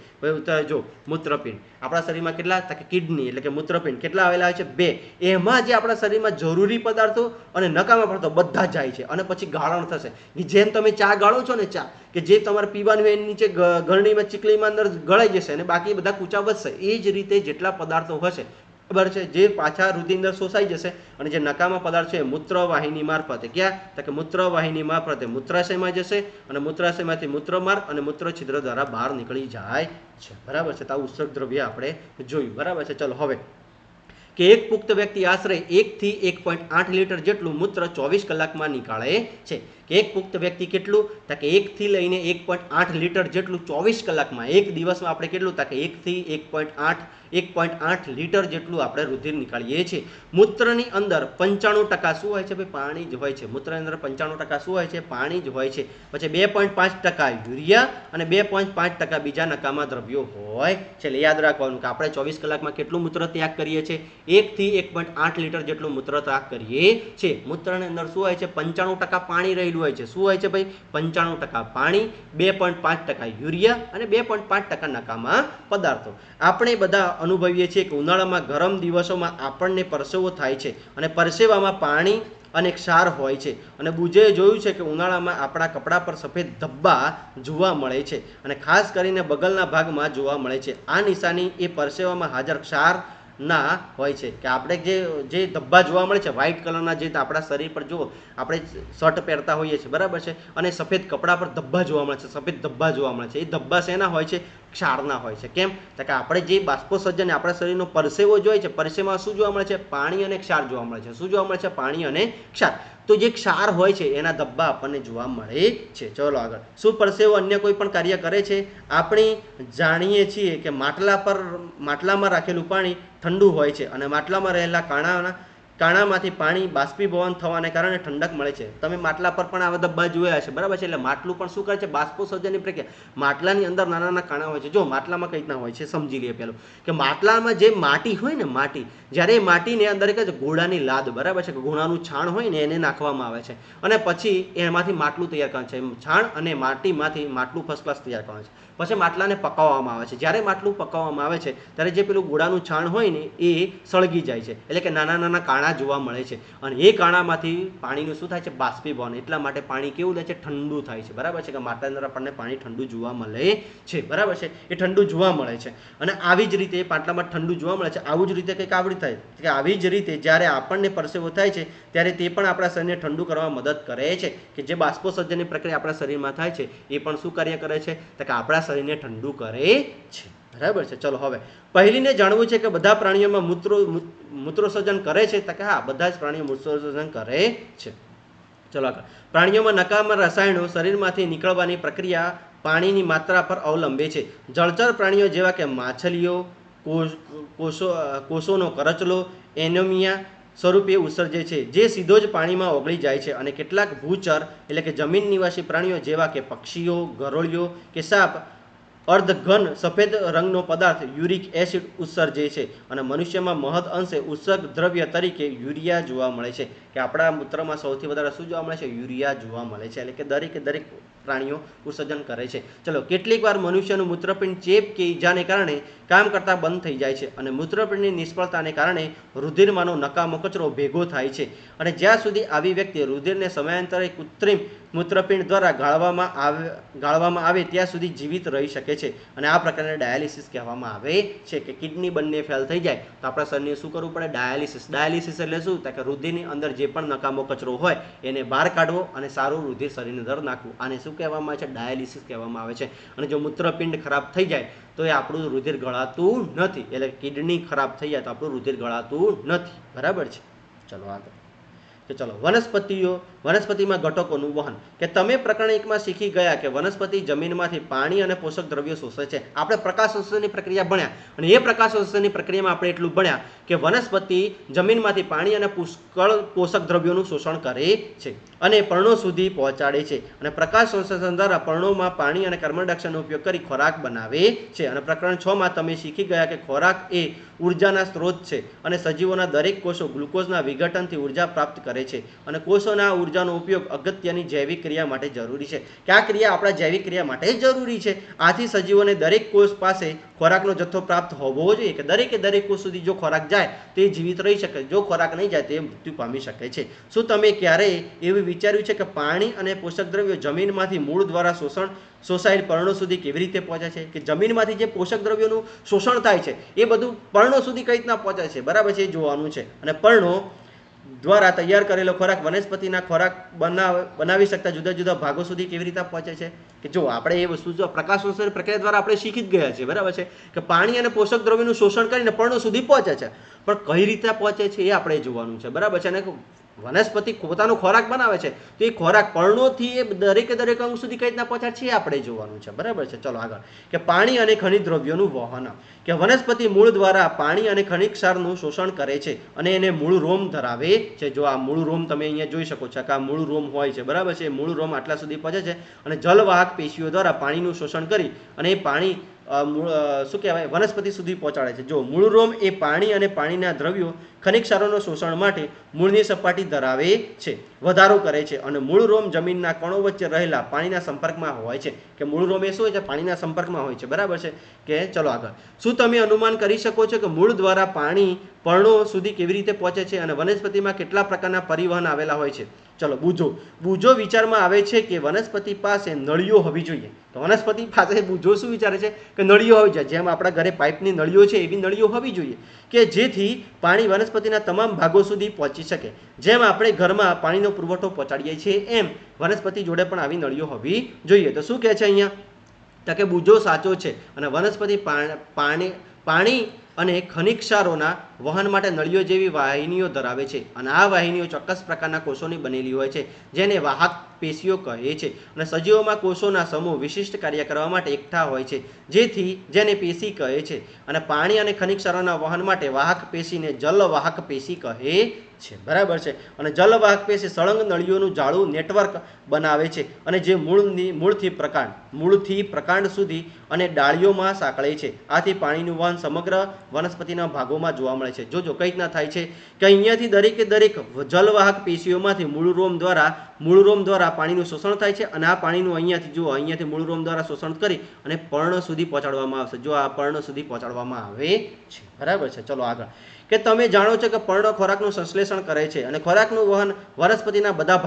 જો મૂત્રપિંડ આપણા શરીરમાં કેટલા? કે કિડની એટલે કે મૂત્રપિંડ કેટલા આવેલા હોય છે? 2. એમાં જે આપણા શરીરમાં જરૂરી પદાર્થો અને નકામા પદાર્થો બધા જાય છે અને પછી ગાળણ થશે. જેમ તમે ચા ગાળો છો ને, ચા કે જે તમારે પીવાનું હોય નીચે ગળણીમાં ચીકલીમાં અંદર ગળાઈ જશે અને બાકી બધા કૂચા વધશે. એ જ રીતે જેટલા પદાર્થો હશે, ખબર છે, જે પાછા રુધિર અંદર શોષાઈ જશે. અને જે નકામા પદાર્થ છે મૂત્રવાહિની મારફતે, ક્યાં? તો કે મૂત્રવાહિની મારફતે મૂત્રાશયમાં જશે અને મૂત્રાશયમાંથી મૂત્રમાર્ગ અને મૂત્ર છિદ્ર દ્વારા બહાર નીકળી જાય છે, બરાબર છે. તો આ ઉત્સર્ગ દ્રવ્ય આપણે જોયું, બરાબર છે. ચલો હવે, કે એક પુખ્ત વ્યક્તિ આશરે 1 થી 1.8 લીટર જેટલું મૂત્ર 24 કલાકમાં નીકાળે છે. કે એક પુખ્ત વ્યક્તિ કેટલું? તો કે 1 થી લઈને 1.8 લીટર જેટલું 24 કલાકમાં, એક દિવસમાં આપણે કેટલું? તો કે 1 થી 1.8 લીટર જેટલું આપણે રુધિર નીકાળીએ છીએ. મૂત્રની અંદર 95% શું હોય છે ભાઈ? પાણી જ હોય છે. મૂત્રની અંદર 95% શું હોય છે? પાણી જ હોય છે. પછી 2.5% યુરિયા અને 2.5% બીજા નકામા દ્રવ્યો હોય છે. એટલે યાદ રાખવાનું કે આપણે 24 કલાકમાં કેટલું મૂત્ર ત્યાગ કરીએ છીએ? 1 થી 1.8 લીટર જેટલું મૂત્ર ત્યાગ કરીએ છીએ. મૂત્રની અંદર શું હોય છે? 95% પાણી રહેલું હોય છે. શું હોય છે ભાઈ? 95% પાણી, 2.5% યુરિયા અને 2.5% નકામા પદાર્થો. આપણે બધા અનુભવીએ છીએ કે ઉનાળામાં ગરમ દિવસોમાં આપણને પરસેવો થાય છે અને પરસેવામાં પાણી અને ક્ષાર હોય છે. અને બુજે જોયું છે કે ઉનાળામાં આપણા કપડા પર સફેદ ધબ્બા જોવા મળે છે અને ખાસ કરીને બગલના ભાગમાં જોવા મળે છે. આ નિશાની એ પરસેવામાં હાજર ક્ષાર ના હોય છે. કે આપણે જે ધબ્બા જોવા મળે છે વ્હાઇટ કલરના, જે આપણા શરીર પર જુઓ, આપણે શર્ટ પહેરતા હોઈએ છીએ, બરાબર છે, અને સફેદ કપડા પર ધબ્બા જોવા મળે છે, સફેદ ધબ્બા જોવા મળે છે. એ ધબ્બા શેના હોય છે? ક્ષારના હોય છે. કેમ? તો કે આપણે જે બાષ્પોત્સર્જન આપણા શરીરનો પરસેવો જોઈએ છે, પરસેવામાં શું જોવા મળે છે? પાણી અને ક્ષાર જોવા મળે છે. શું જોવા મળે છે? પાણી અને ક્ષાર. તો જે ક્ષાર હોય છે એના ધબ્બા આપણને જોવા મળે છે. ચલો આગળ. શું પરસેવો અન્ય કોઈ પણ કાર્ય કરે છે? આપણે જાણીએ છીએ કે માટલામાં રાખેલું પાણી ઠંડુ હોય છે અને માટલામાં રહેલા કાણામાંથી પાણી બાષ્પીભવન થવાને કારણે ઠંડક મળે છે. તમે માટલા પર પણ આવા ધબ્બા જોયા છે, બરાબર છે. એટલે માટલું પણ શું કરે છે? બાષ્પોત્સર્જનની પ્રક્રિયા. માટલાની અંદર નાના નાના કાણા હોય છે. જો માટલામાં કઈ રીતના હોય છે સમજી લઈએ પહેલું, કે માટલામાં જે માટી હોય ને, માટી, જ્યારે એ માટીને અંદર એક જ ઘોડાની લાદ, બરાબર છે, કે ઘોડાનું છાણ હોય ને એને નાખવામાં આવે છે અને પછી એમાંથી માટલું તૈયાર કરવાનું છે. છાણ અને માટીમાંથી માટલું ફર્સ્ટ ક્લાસ તૈયાર કરવાનું છે. પછી માટલાને પકાવવામાં આવે છે. જ્યારે માટલું પકાવવામાં આવે છે ત્યારે જે પેલું ઘોડાનું છાણ હોય ને એ સળગી જાય છે. એટલે કે નાના નાના કાણા કાણા જોવા મળે છે અને એ કાણામાંથી પાણીનું શું થાય છે બાષ્પીભવન, એટલા માટે પાણી કેવું થાય છે ઠંડુ થાય છે, બરાબર છે કે માટલા અંદર આપણને પાણી ઠંડુ જોવા મળે છે, બરાબર છે એ ઠંડુ જોવા મળે છે. અને આવી જ રીતે માટલામાં ઠંડુ જોવા મળે છે. આવું જ રીતે કંઈક આવડી થાય કે આવી જ રીતે જ્યારે આપણને પરસેવો થાય છે ત્યારે તે પણ આપણા શરીરને ઠંડુ કરવામાં મદદ કરે છે કે જે બાષ્પોત્સર્જનની પ્રક્રિયા આપણા શરીરમાં થાય છે એ પણ શું કાર્ય કરે છે તો કે આપણા શરીરને ઠંડુ કરે છે, બરાબર છે. ચલો હવે પહેલીને જાણવું છે કે બધા પ્રાણીઓમાં મૂત્રોસર્જન કરે છે તો કે હા, બધા જ પ્રાણીઓ મૂત્રોસર્જન કરે છે. ચલો આગળ. પ્રાણીઓમાં નકામા રસાયણો શરીરમાંથી નીકળવાની પ્રક્રિયા પાણીની માત્રા પર અવલંબે છે. જળચર પ્રાણીઓ જેવા કે માછલીઓ કોષોનો કરચલો એનોમિયા સ્વરૂપે ઉત્સર્જે છે જે સીધો જ પાણીમાં ઓગળી જાય છે. અને કેટલાક ભૂચર એટલે કે જમીન નિવાસી પ્રાણીઓ જેવા કે પક્ષીઓ, ગરોળીઓ કે સાપ અર્ધઘન સફેદ રંગનો પદાર્થ યુરિક એસિડ ઉત્સર્જે છે. અને મનુષ્યમાં મહદ અંશે ઉત્સર્ગ દ્રવ્ય તરીકે યુરિયા જોવા મળે છે કે આપણા મૂત્રમાં સૌથી વધારે શું જોવા મળે છે યુરિયા જોવા મળે છે, એટલે કે દરેક પ્રાણીઓ ઉત્સર્જન કરે છે. ચલો કેટલીક વાર મનુષ્યનું મૂત્રપિંડ ચેપ કે ઈજાને કારણે કામ કરતા બંધ થઈ જાય છે અને મૂત્રપિંડની નિષ્ફળતાને કારણે રુધિરમાંનો નકામો કચરો ભેગો થાય છે અને જ્યાં સુધી આવી વ્યક્તિ રુધિરને સમયાંતરે કૃત્રિમ મૂત્રપિંડ દ્વારા ગાળવામાં આવે ત્યાં સુધી જીવિત રહી શકે છે. અને આ પ્રકારને ડાયાલિસિસ કહેવામાં આવે છે કે કિડની બંને ફેલ થઈ જાય તો આપણા શરીરને શું કરવું પડે ડાયાલિસિસ એટલે શું કે રુધિરની અંદર જે પણ નકામો કચરો હોય એને બહાર કાઢવો અને સારું રુધિર શરીરની અંદર નાખવું. આને શું કહેવામાં આવે છે ડાયાલિસિસ કહેવામાં આવે છે. અને જો મૂત્રપિંડ ખરાબ થઈ જાય તો એ આપણું રુધિર ગળાતું નથી, એટલે કિડની ખરાબ થઈ જાય તો આપણું રુધિર ગળાતું નથી, બરાબર છે. ચલો આગળ. ચલો વનસ્પતિમાં ઘટકોનું વહન કે તમે પ્રકરણ 1 માં શીખી ગયા કે વનસ્પતિ જમીનમાંથી પાણી અને પોષક દ્રવ્યો શોષે છે. આપણે પ્રકાશ સંશ્લેષણની પ્રક્રિયા ભણ્યા અને એ પ્રકાશ સંશ્લેષણની પ્રક્રિયામાં આપણે એટલું ભણ્યા કે વનસ્પતિ જમીનમાંથી પાણી અને પુષ્કળ પોષક દ્રવ્યોનું શોષણ કરે છે અને પર્ણો સુધી પહોંચાડે છે અને પ્રકાશ સંશ્લેષણ દ્વારા પર્ણોમાં પાણી અને કાર્બન ડાયોક્સાઇડનો ઉપયોગ કરી ખોરાક બનાવે છે. અને પ્રકરણ 6 માં તમે શીખી ગયા કે ખોરાક એ ઉર્જાના સ્ત્રોત છે અને સજીવોના દરેક કોષો ગ્લુકોઝના વિઘટનથી ઉર્જા પ્રાપ્ત કરે છે અને કોષોના ઉર્જાનો ઉપયોગ અગત્યની જૈવિક ક્રિયા માટે જરૂરી છે કે આ ક્રિયા આપણા જૈવિક ક્રિયા માટે જરૂરી છે. આથી સજીવોને દરેક કોષ પાસે ખોરાકનો જથ્થો પ્રાપ્ત હોવો જોઈએ કે દરેક કોષ સુધી જો ખોરાક જાય તે જીવિત રહી શકે, જો ખોરાક નહીં જાય તે મૃત્યુ પામી શકે છે. શું તમે ક્યારેય એવું વિચાર્યું છે કે પાણી અને પોષક દ્રવ્યો જમીનમાંથી મૂળ દ્વારા શોષાયેલ પર્ણો સુધી કેવી રીતે પહોંચે છે, કે જમીનમાંથી જે પોષક દ્રવ્યોનું શોષણ થાય છે એ બધું પર્ણો સુધી કઈ રીતના પહોંચે છે, બરાબર છે, એ જોવાનું છે. અને પર્ણો દ્વારા તૈયાર કરેલો ખોરાક વનસ્પતિના ખોરાક બનાવી શકતા જુદા જુદા ભાગો સુધી કેવી રીતે પહોંચે છે કે જો આપણે એ વસ્તુ જો પ્રકાશ સંશ્લેષણ પ્રક્રિયા દ્વારા આપણે શીખી જ ગયા છે, બરાબર છે, કે પાણી અને પોષક દ્રવ્યોનું શોષણ કરીને પર્ણો સુધી પહોંચે છે, પણ કઈ રીતે પહોંચે છે એ આપણે જોવાનું છે, બરાબર છે. અને વનસ્પતિ પોતાનો ખોરાક બનાવે છે તો એ ખોરાક પર્ણોથી એ દરેક અંગ સુધી કઈ રીતના પહોંચાડે છે એ આપણે જોવાનું છે, બરાબર છે. ચલો આગળ. કે પાણી અને ખનિજ દ્રવ્યોનું વહન કે વનસ્પતિ મૂળ દ્વારા પાણી અને ખનિજ ક્ષારનું શોષણ કરે છે અને એને મૂળ રોમ ધરાવે છે. જો આ મૂળ રોમ તમે અહીંયા જોઈ શકો છો કે આ મૂળ રોમ હોય છે, બરાબર છે. મૂળ રોમ આટલા સુધી પહોંચે છે અને જલવાહક પેશીઓ દ્વારા પાણીનું શોષણ કરી અને એ પાણી શું કહેવાય વનસ્પતિ સુધી પહોંચાડે છે. જો મૂળ રોમ એ પાણી અને પાણીના દ્રવ્યો ખનિજ ક્ષારોના શોષણ માટે મૂળની સપાટી ધરાવે છે, વધારો કરે છે અને મૂળ રોમ જમીનના કણો વચ્ચે રહેલા પાણીના સંપર્કમાં હોય છે કે મૂળ રોમ એ શું હોય છે પાણીના સંપર્કમાં હોય છે, બરાબર છે. કે ચલો આગળ. શું તમે અનુમાન કરી શકો છો કે મૂળ દ્વારા પાણી પર્ણો સુધી કેવી રીતે પહોંચે છે અને વનસ્પતિમાં કેટલા પ્રકારના પરિવહન આવેલા હોય છે? ચલો બુજો વિચારમાં આવે છે કે વનસ્પતિ પાસે નળીઓ હોવી જોઈએ. તો વનસ્પતિ પાસે બુજો શું વિચારે છે કે નળીઓ હોવી જોઈએ, જેમ આપણા ઘરે પાઇપની નળીઓ છે એવી નળીઓ હોવી જોઈએ કે જેથી પાણી વનસ્પતિના તમામ ભાગો સુધી પહોંચી શકે. જેમ આપણે ઘરમાં પાણીનો પુરવઠો પહોંચાડીએ છીએ એમ વનસ્પતિ જોડે પણ આવી નળીઓ હોવી જોઈએ. તો શું કહે છે અહીંયા તો કે બુજો સાચો છે અને વનસ્પતિ પાણી અને ખનિજ ક્ષારોના વહન માટે નળીઓ જેવી વાહિનીઓ ધરાવે છે અને આ વાહિનીઓ ચોક્કસ પ્રકારના કોષોની બનેલી હોય છે જેને વાહક પેશીઓ કહે છે. અને સજીવોમાં કોષોના સમૂહ વિશિષ્ટ કાર્ય કરવા માટે એકઠા હોય છે જેને પેશી કહે છે. અને પાણી અને ખનિજ ક્ષારોના વહન માટે વાહક પેશીને જલવાહક પેશી કહે છે, બરાબર છે. અને જલવાહક પેશી સળંગ નળીઓનું જાળું નેટવર્ક બનાવે છે અને જે મૂળથી પ્રકાંડ સુધી અને ડાળીઓમાં સાંકળે છે. આથી પાણીનું વહન સમગ્ર વનસ્પતિના ભાગોમાં જોવા મળે છે. જોજો કઈ રીતના થાય છે કે અહીંયાથી દરેક જલવાહક પેશીઓમાંથી મૂળ રોમ દ્વારા પાણીનું શોષણ થાય છે અને આ પાણીનું અહીંયાથી મૂળ રોમ દ્વારા શોષણ કરી અને પર્ણ સુધી પહોંચાડવામાં આવશે. જો આ પર્ણ સુધી પહોંચાડવામાં આવે છે, બરાબર છે. ચલો આગળ. કે તમે જાણો છો કે પર્ણ ખોરાકનું સંશ્લેષણ કરે છે અને ખોરાકનું વહન વનસ્પતિના બધા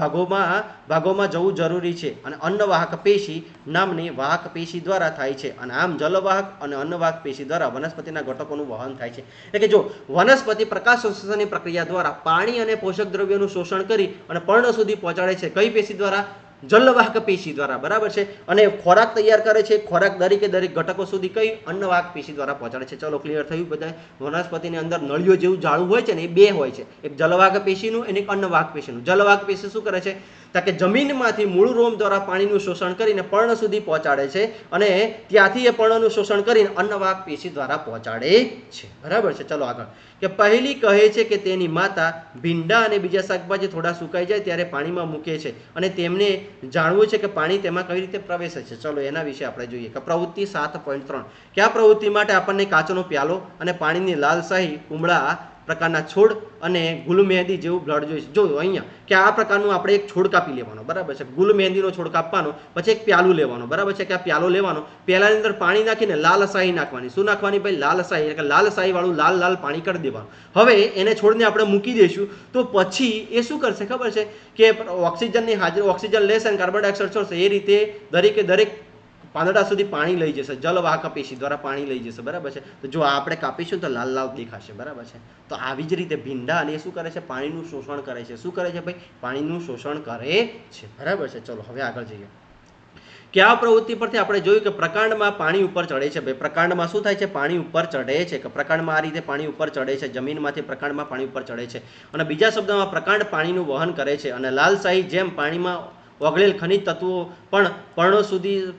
ભાગોમાં જવું જરૂરી છે અને અન્નવાહક પેશી નામની વાહક પેશી દ્વારા થાય છે અને આમ જલવાહક અને અન્નવાહક પેશી દ્વારા વનસ્પતિના ઘટકોનું વહન થાય છે. એટલે કે જો વનસ્પતિ પ્રકાશ સંશ્લેષણની પ્રક્રિયા દ્વારા પાણી અને પોષક દ્રવ્યોનું શોષણ કરી અને પર્ણ સુધી પહોંચાડે છે. કઈ પેશી દ્વારા? જલવાહક પેશી દ્વારા, બરાબર છે. અને ખોરાક તૈયાર કરે છે. ખોરાક દરેક ઘટકો સુધી કઈ? અન્નવાહક પેશી દ્વારા પહોંચાડે છે. ચલો ક્લિયર થયું બધા? વનસ્પતિની અંદર નળીઓ જેવું જાળું હોય છે ને, એ બે હોય છે, એક જલવાહક પેશીનું અને એક અન્નવાહક પેશીનું. જલવાહક પેશી શું કરે છે? કે જમીનમાંથી મૂળ રોમ દ્વારા પાણીનું શોષણ કરીને પર્ણ સુધી પહોંચાડે છે અને ત્યાંથી એ પર્ણનું શોષણ કરીને અન્નવાહક પેશી દ્વારા પહોંચાડે છે, બરાબર છે. ચલો આગળ. કે પહેલી કહે છે કે તેની માતા ભીંડા અને બીજા શાકભાજી થોડા સુકાઈ જાય ત્યારે પાણીમાં મૂકે છે અને તેમને જાણવું છે કે પાણી તેમાં કઈ રીતે પ્રવેશે છે. ચલો એના વિશે આપણે જોઈએ કે પ્રવૃત્તિ 7.3 કે આ પ્રવૃત્તિ માટે આપણને કાચનો પ્યાલો અને પાણીની લાલ શાહી કુમળા પ્રકારના છોડ અને ગુલમેહંદી જેવું બ્લડ જોઈશે. જો અહીંયા કે આ પ્રકારનું આપણે એક છોડ કાપી લેવાનો, બરાબર છે. ગુલમેહંદીનો છોડ કાપવાનો, પછી એક પ્યાલું લેવાનું, બરાબર છે. કે આ પ્યાલો લેવાનો, પ્યાલાની અંદર પાણી નાખીને લાલ શાહી નાખવાની. શું નાખવાની ભાઈ? લાલ શાહી. એટલે લાલ શાહી વાળું લાલ પાણી કરી દેવાનું. હવે એને છોડને આપણે મૂકી દઈશું તો પછી એ શું કરશે ખબર છે? કે ઓક્સિજનની હાજરી, ઓક્સિજન લેશે અને કાર્બન ડાયોક્સાઇડ છોડશે. એ રીતે દરેક પાંદડા સુધી પાણી લઈ જશે. જલવાહક પેશી દ્વારા પાણી લઈ જશે, બરાબર છે. તો જો આપણે કાપીશું તો લાલ દેખાશે, બરાબર છે. તો આવી જ રીતે ભીંડા અને શું કરે છે? પાણીનું શોષણ કરે છે. શું કરે છે ભાઈ? પાણીનું શોષણ કરે છે, બરાબર છે. ચલો હવે આગળ જઈએ કે આ પ્રવૃત્તિ પરથી આપણે જોયું કે પ્રકાંડમાં પાણી ઉપર ચડે છે. ભાઈ પ્રકાંડમાં શું થાય છે? પાણી ઉપર ચડે છે. કે પ્રકાંડમાં આ રીતે પાણી ઉપર ચડે છે. જમીનમાંથી પ્રકાંડમાં પાણી ઉપર ચડે છે અને બીજા શબ્દમાં પ્રકાંડ પાણીનું વહન કરે છે અને લાલ શાહી જેમ પાણીમાં ઓગળેલ ખનિજ તત્વો પણ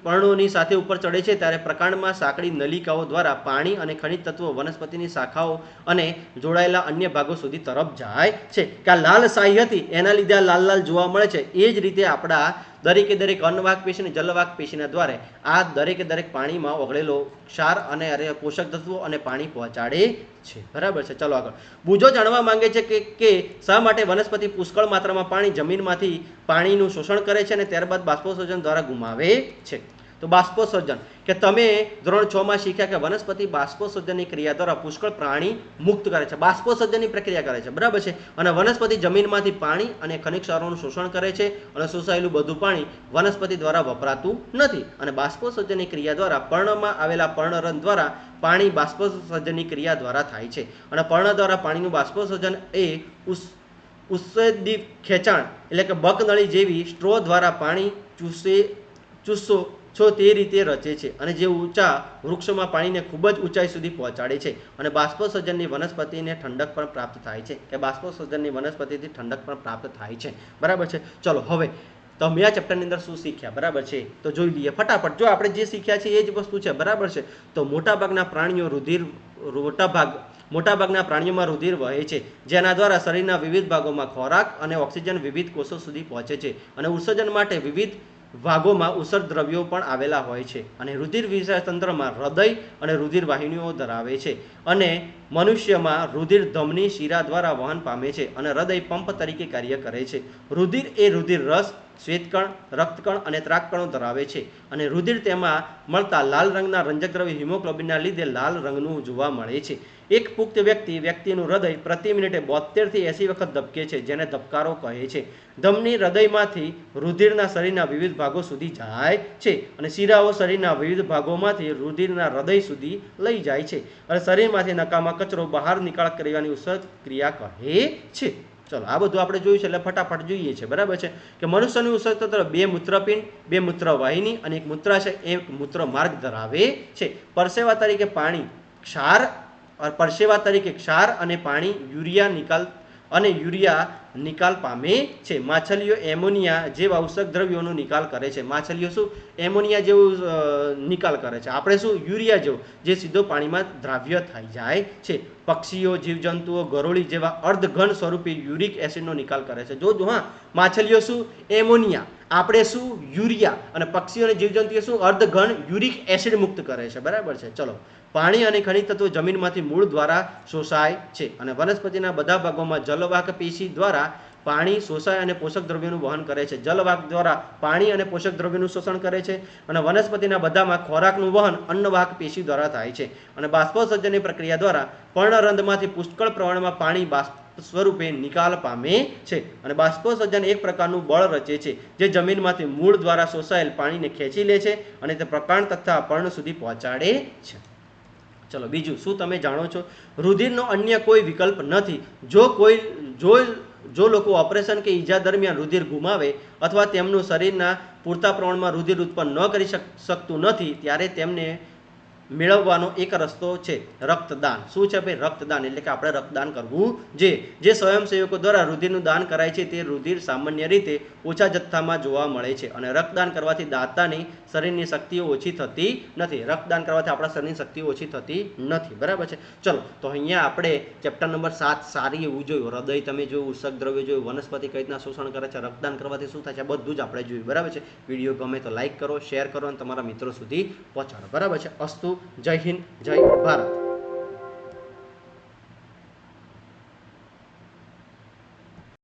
પર્ણોની સાથે ઉપર ચડે છે ત્યારે પ્રકાંડમાં સાંકડી નલિકાઓ દ્વારા પાણી અને ખનિજ તત્વો વનસ્પતિની શાખાઓ અને જોડાયેલા અન્ય ભાગો સુધી તરફ જાય છે. કે આ લાલ શાહી હતી એના લીધે આ લાલ જોવા મળે છે. એ જ રીતે આપણા દરેક અન્નવાહક પેશી અને જલવાહક પેશીના દ્વારા આ દરેક પાણીમાં ઓગળેલો ક્ષાર અને પોષક તત્વો અને પાણી પહોંચાડે છે, બરાબર છે. ચલો આગળ. બુજો જાણવા માંગે છે કે શા માટે વનસ્પતિ પુષ્કળ માત્રામાં પાણી જમીનમાંથી પાણીનું શોષણ કરે છે અને ત્યારબાદ બાષ્પોત્સર્જન દ્વારા ગુમાવે છે. તો બાષ્પોત્સર્જન કે તમે ધોરણ 6 માં શીખ્યા કે વનસ્પતિ બાષ્પોત્સર્જનની ક્રિયા દ્વારા પુષ્કળ પાણી મુક્ત કરે છે. બાષ્પોત્સર્જનની પ્રક્રિયા કરે છે, બરાબર છે. અને વનસ્પતિ જમીનમાંથી પાણી અને ખનિજ ક્ષારોનું શોષણ કરે છે અને શોષાયેલું બધું પાણી વનસ્પતિ દ્વારા વપરાતું નથી અને બાષ્પોત્સર્જનની ક્રિયા દ્વારા પર્ણમાં આવેલા પર્ણરંધ્ર દ્વારા પાણી બાષ્પોત્સર્જનની ક્રિયા દ્વારા થાય છે અને પર્ણ દ્વારા પાણીનું બાષ્પોત્સર્જન એ ઉત્સેદિત ખેંચાણ એટલે કે બકનળી જેવી સ્ટ્રો દ્વારા પાણી ચૂસો છો તે રીતે રચે છે અને જે ઊંચા વૃક્ષોમાં પાણીને ખૂબ જ ઊંચાઈ સુધી પહોંચાડે છે અને બાષ્પોત્સર્જનની વનસ્પતિને ઠંડક પણ પ્રાપ્ત થાય છે. કે બાષ્પોત્સર્જનની વનસ્પતિથી ઠંડક પણ પ્રાપ્ત થાય છે, બરાબર છે. ચલો હવે તમે આ ચેપ્ટરની અંદર શું શીખ્યા, બરાબર છે? તો જોઈ લઈએ ફટાફટ. જો આપણે જે શીખ્યા છે એ જ વસ્તુ છે, બરાબર છે. તો મોટાભાગના પ્રાણીઓ મોટાભાગના પ્રાણીઓમાં રુધિર વહે છે જેના દ્વારા શરીરના વિવિધ ભાગોમાં ખોરાક અને ઓક્સિજન વિવિધ કોષો સુધી પહોંચે છે અને ઉત્સર્જન માટે વિવિધ ભાગોમાં ઉત્સર્ગ દ્રવ્યો પણ આવેલા હોય છે અને રુધિર વિસર્જનતંત્રમાં હૃદય અને રુધિર વાહિનીઓ ધરાવે છે અને મનુષ્યમાં રુધિર ધમની શિરા દ્વારા વહન પામે છે અને હૃદય પંપ તરીકે કાર્ય કરે છે. રુધિર એ રુધિર રસ, શ્વેતકણ, રક્તકણ અને ત્રાકકણો ધરાવે છે અને રુધિર તેમાં મળતા લાલ રંગના રંજક દ્રવ્ય હિમોગ્લોબિનના લીધે લાલ રંગનું જોવા મળે છે. એક પુખ્ત વ્યક્તિનું હૃદય પ્રતિ મિનિટે 72 થી 80 વખત ધબકે છે જેને ધબકારો કહે છે. ધમની હૃદયમાંથી રુધિરના શરીરના વિવિધ ભાગો સુધી જાય છે અને શિરાઓ શરીરના વિવિધ ભાગોમાંથી રુધિરના હૃદય સુધી લઈ જાય છે અને શરીરમાંથી નકામા કચરો બહાર નિકાલ કરવાની ઉત્સર્ગ ક્રિયા કહે છે. ચલો આ બધું આપણે જોયું છે એટલે ફટાફટ જોઈએ છે, બરાબર છે. કે મનુષ્યનું ઉત્સર્ગ તંત્ર 2 મૂત્રપિંડ, 2 મૂત્રવાહિની અને 1 મૂત્રાશય, 1 મૂત્ર માર્ગ ધરાવે છે. પરસેવા તરીકે ક્ષાર અને પાણી યુરિયા નિકાલ પામે છે. માછલીઓ એમોનિયા જેવા ઉત્સર્ગ દ્રવ્યોનો નિકાલ કરે છે. માછલીઓ શું? એમોનિયા જેવું નિકાલ કરે છે. આપણે શું? યુરિયા જેવું, જે સીધો પાણીમાં દ્રાવ્ય થઈ જાય છે. પક્ષીઓ, જીવજંતુઓ, ગરોળી જેવા અર્ધઘન સ્વરૂપે યુરિક એસિડનો નિકાલ કરે છે. જોજો હા, માછલીઓ શું? એમોનિયા, આપણે શું? યુરિયા, અને પક્ષીઓ અને જીવજંતુઓ શું? અર્ધઘન યુરિક એસિડ મુક્ત કરે છે, બરાબર છે. ચલો, પાણી અને ખનિજ તત્વો જમીનમાંથી મૂળ દ્વારા શોષાય છે અને વનસ્પતિના બધા ભાગોમાં જલવાહક પેશી દ્વારા પાણી શોષાય અને પોષક દ્રવ્યોનું વહન કરે છે. જલવાહક દ્વારા પાણી અને પોષક દ્રવ્યોનું શોષણ કરે છે. અને વનસ્પતિના બધામાં ખોરાકનું વહન અન્નવાહક પેશી દ્વારા થાય છે. અને બાષ્પોત્સર્જનની પ્રક્રિયા દ્વારા પર્ણરંધ્રમાંથી પુષ્કળ પ્રમાણમાં પાણી બાષ્પ સ્વરૂપે નિકાલ પામે છે. અને બાષ્પોત્સર્જન એક પ્રકારનું બળ રચે છે જે જમીનમાંથી મૂળ દ્વારા શોષાયેલ પાણીને ખેંચી લે છે અને તે પ્રકાંડ તથા પર્ણ સુધી પહોંચાડે છે. ચલો બીજું, શું તમે જાણો છો રુધિરનો અન્ય કોઈ વિકલ્પ નથી? જો લોકો ઓપરેશન કે ઈજા દરમિયાન રુધિર ગુમાવે અથવા તેમનું શરીરના પૂરતા પ્રમાણમાં રુધિર ઉત્પન્ન ન કરી શકતું નથી ત્યારે તેમને મેળવવાનો એક રસ્તો છે રક્તદાન. શું છે ભાઈ? રક્તદાન. એટલે કે આપણે રક્તદાન કરવું જોઈએ. જે સ્વયંસેવકો દ્વારા રુધિરનું દાન કરાય છે તે રુધિર સામાન્ય રીતે ઓછા જથ્થામાં જોવા મળે છે. અને રક્તદાન કરવાથી દાતાની શરીરની શક્તિઓ ઓછી થતી નથી. રક્તદાન કરવાથી આપણા શરીરની શક્તિઓ ઓછી થતી નથી. બરાબર છે. ચલો તો અહીંયા આપણે ચેપ્ટર નંબર 7 સારી એવું જોયું. હૃદય તમે જોયું, ઉત્સક દ્રવ્ય જોયું, વનસ્પતિ કઈ રીતના શોષણ કરે છે, રક્તદાન કરવાથી શું થાય છે, બધું જ આપણે જોયું. બરાબર છે. વિડીયો ગમે તો લાઈક કરો, શેર કરો અને તમારા મિત્રો સુધી પહોંચાડો. બરાબર છે. અસ્તુ. જય હિન્દ, જય ભારત.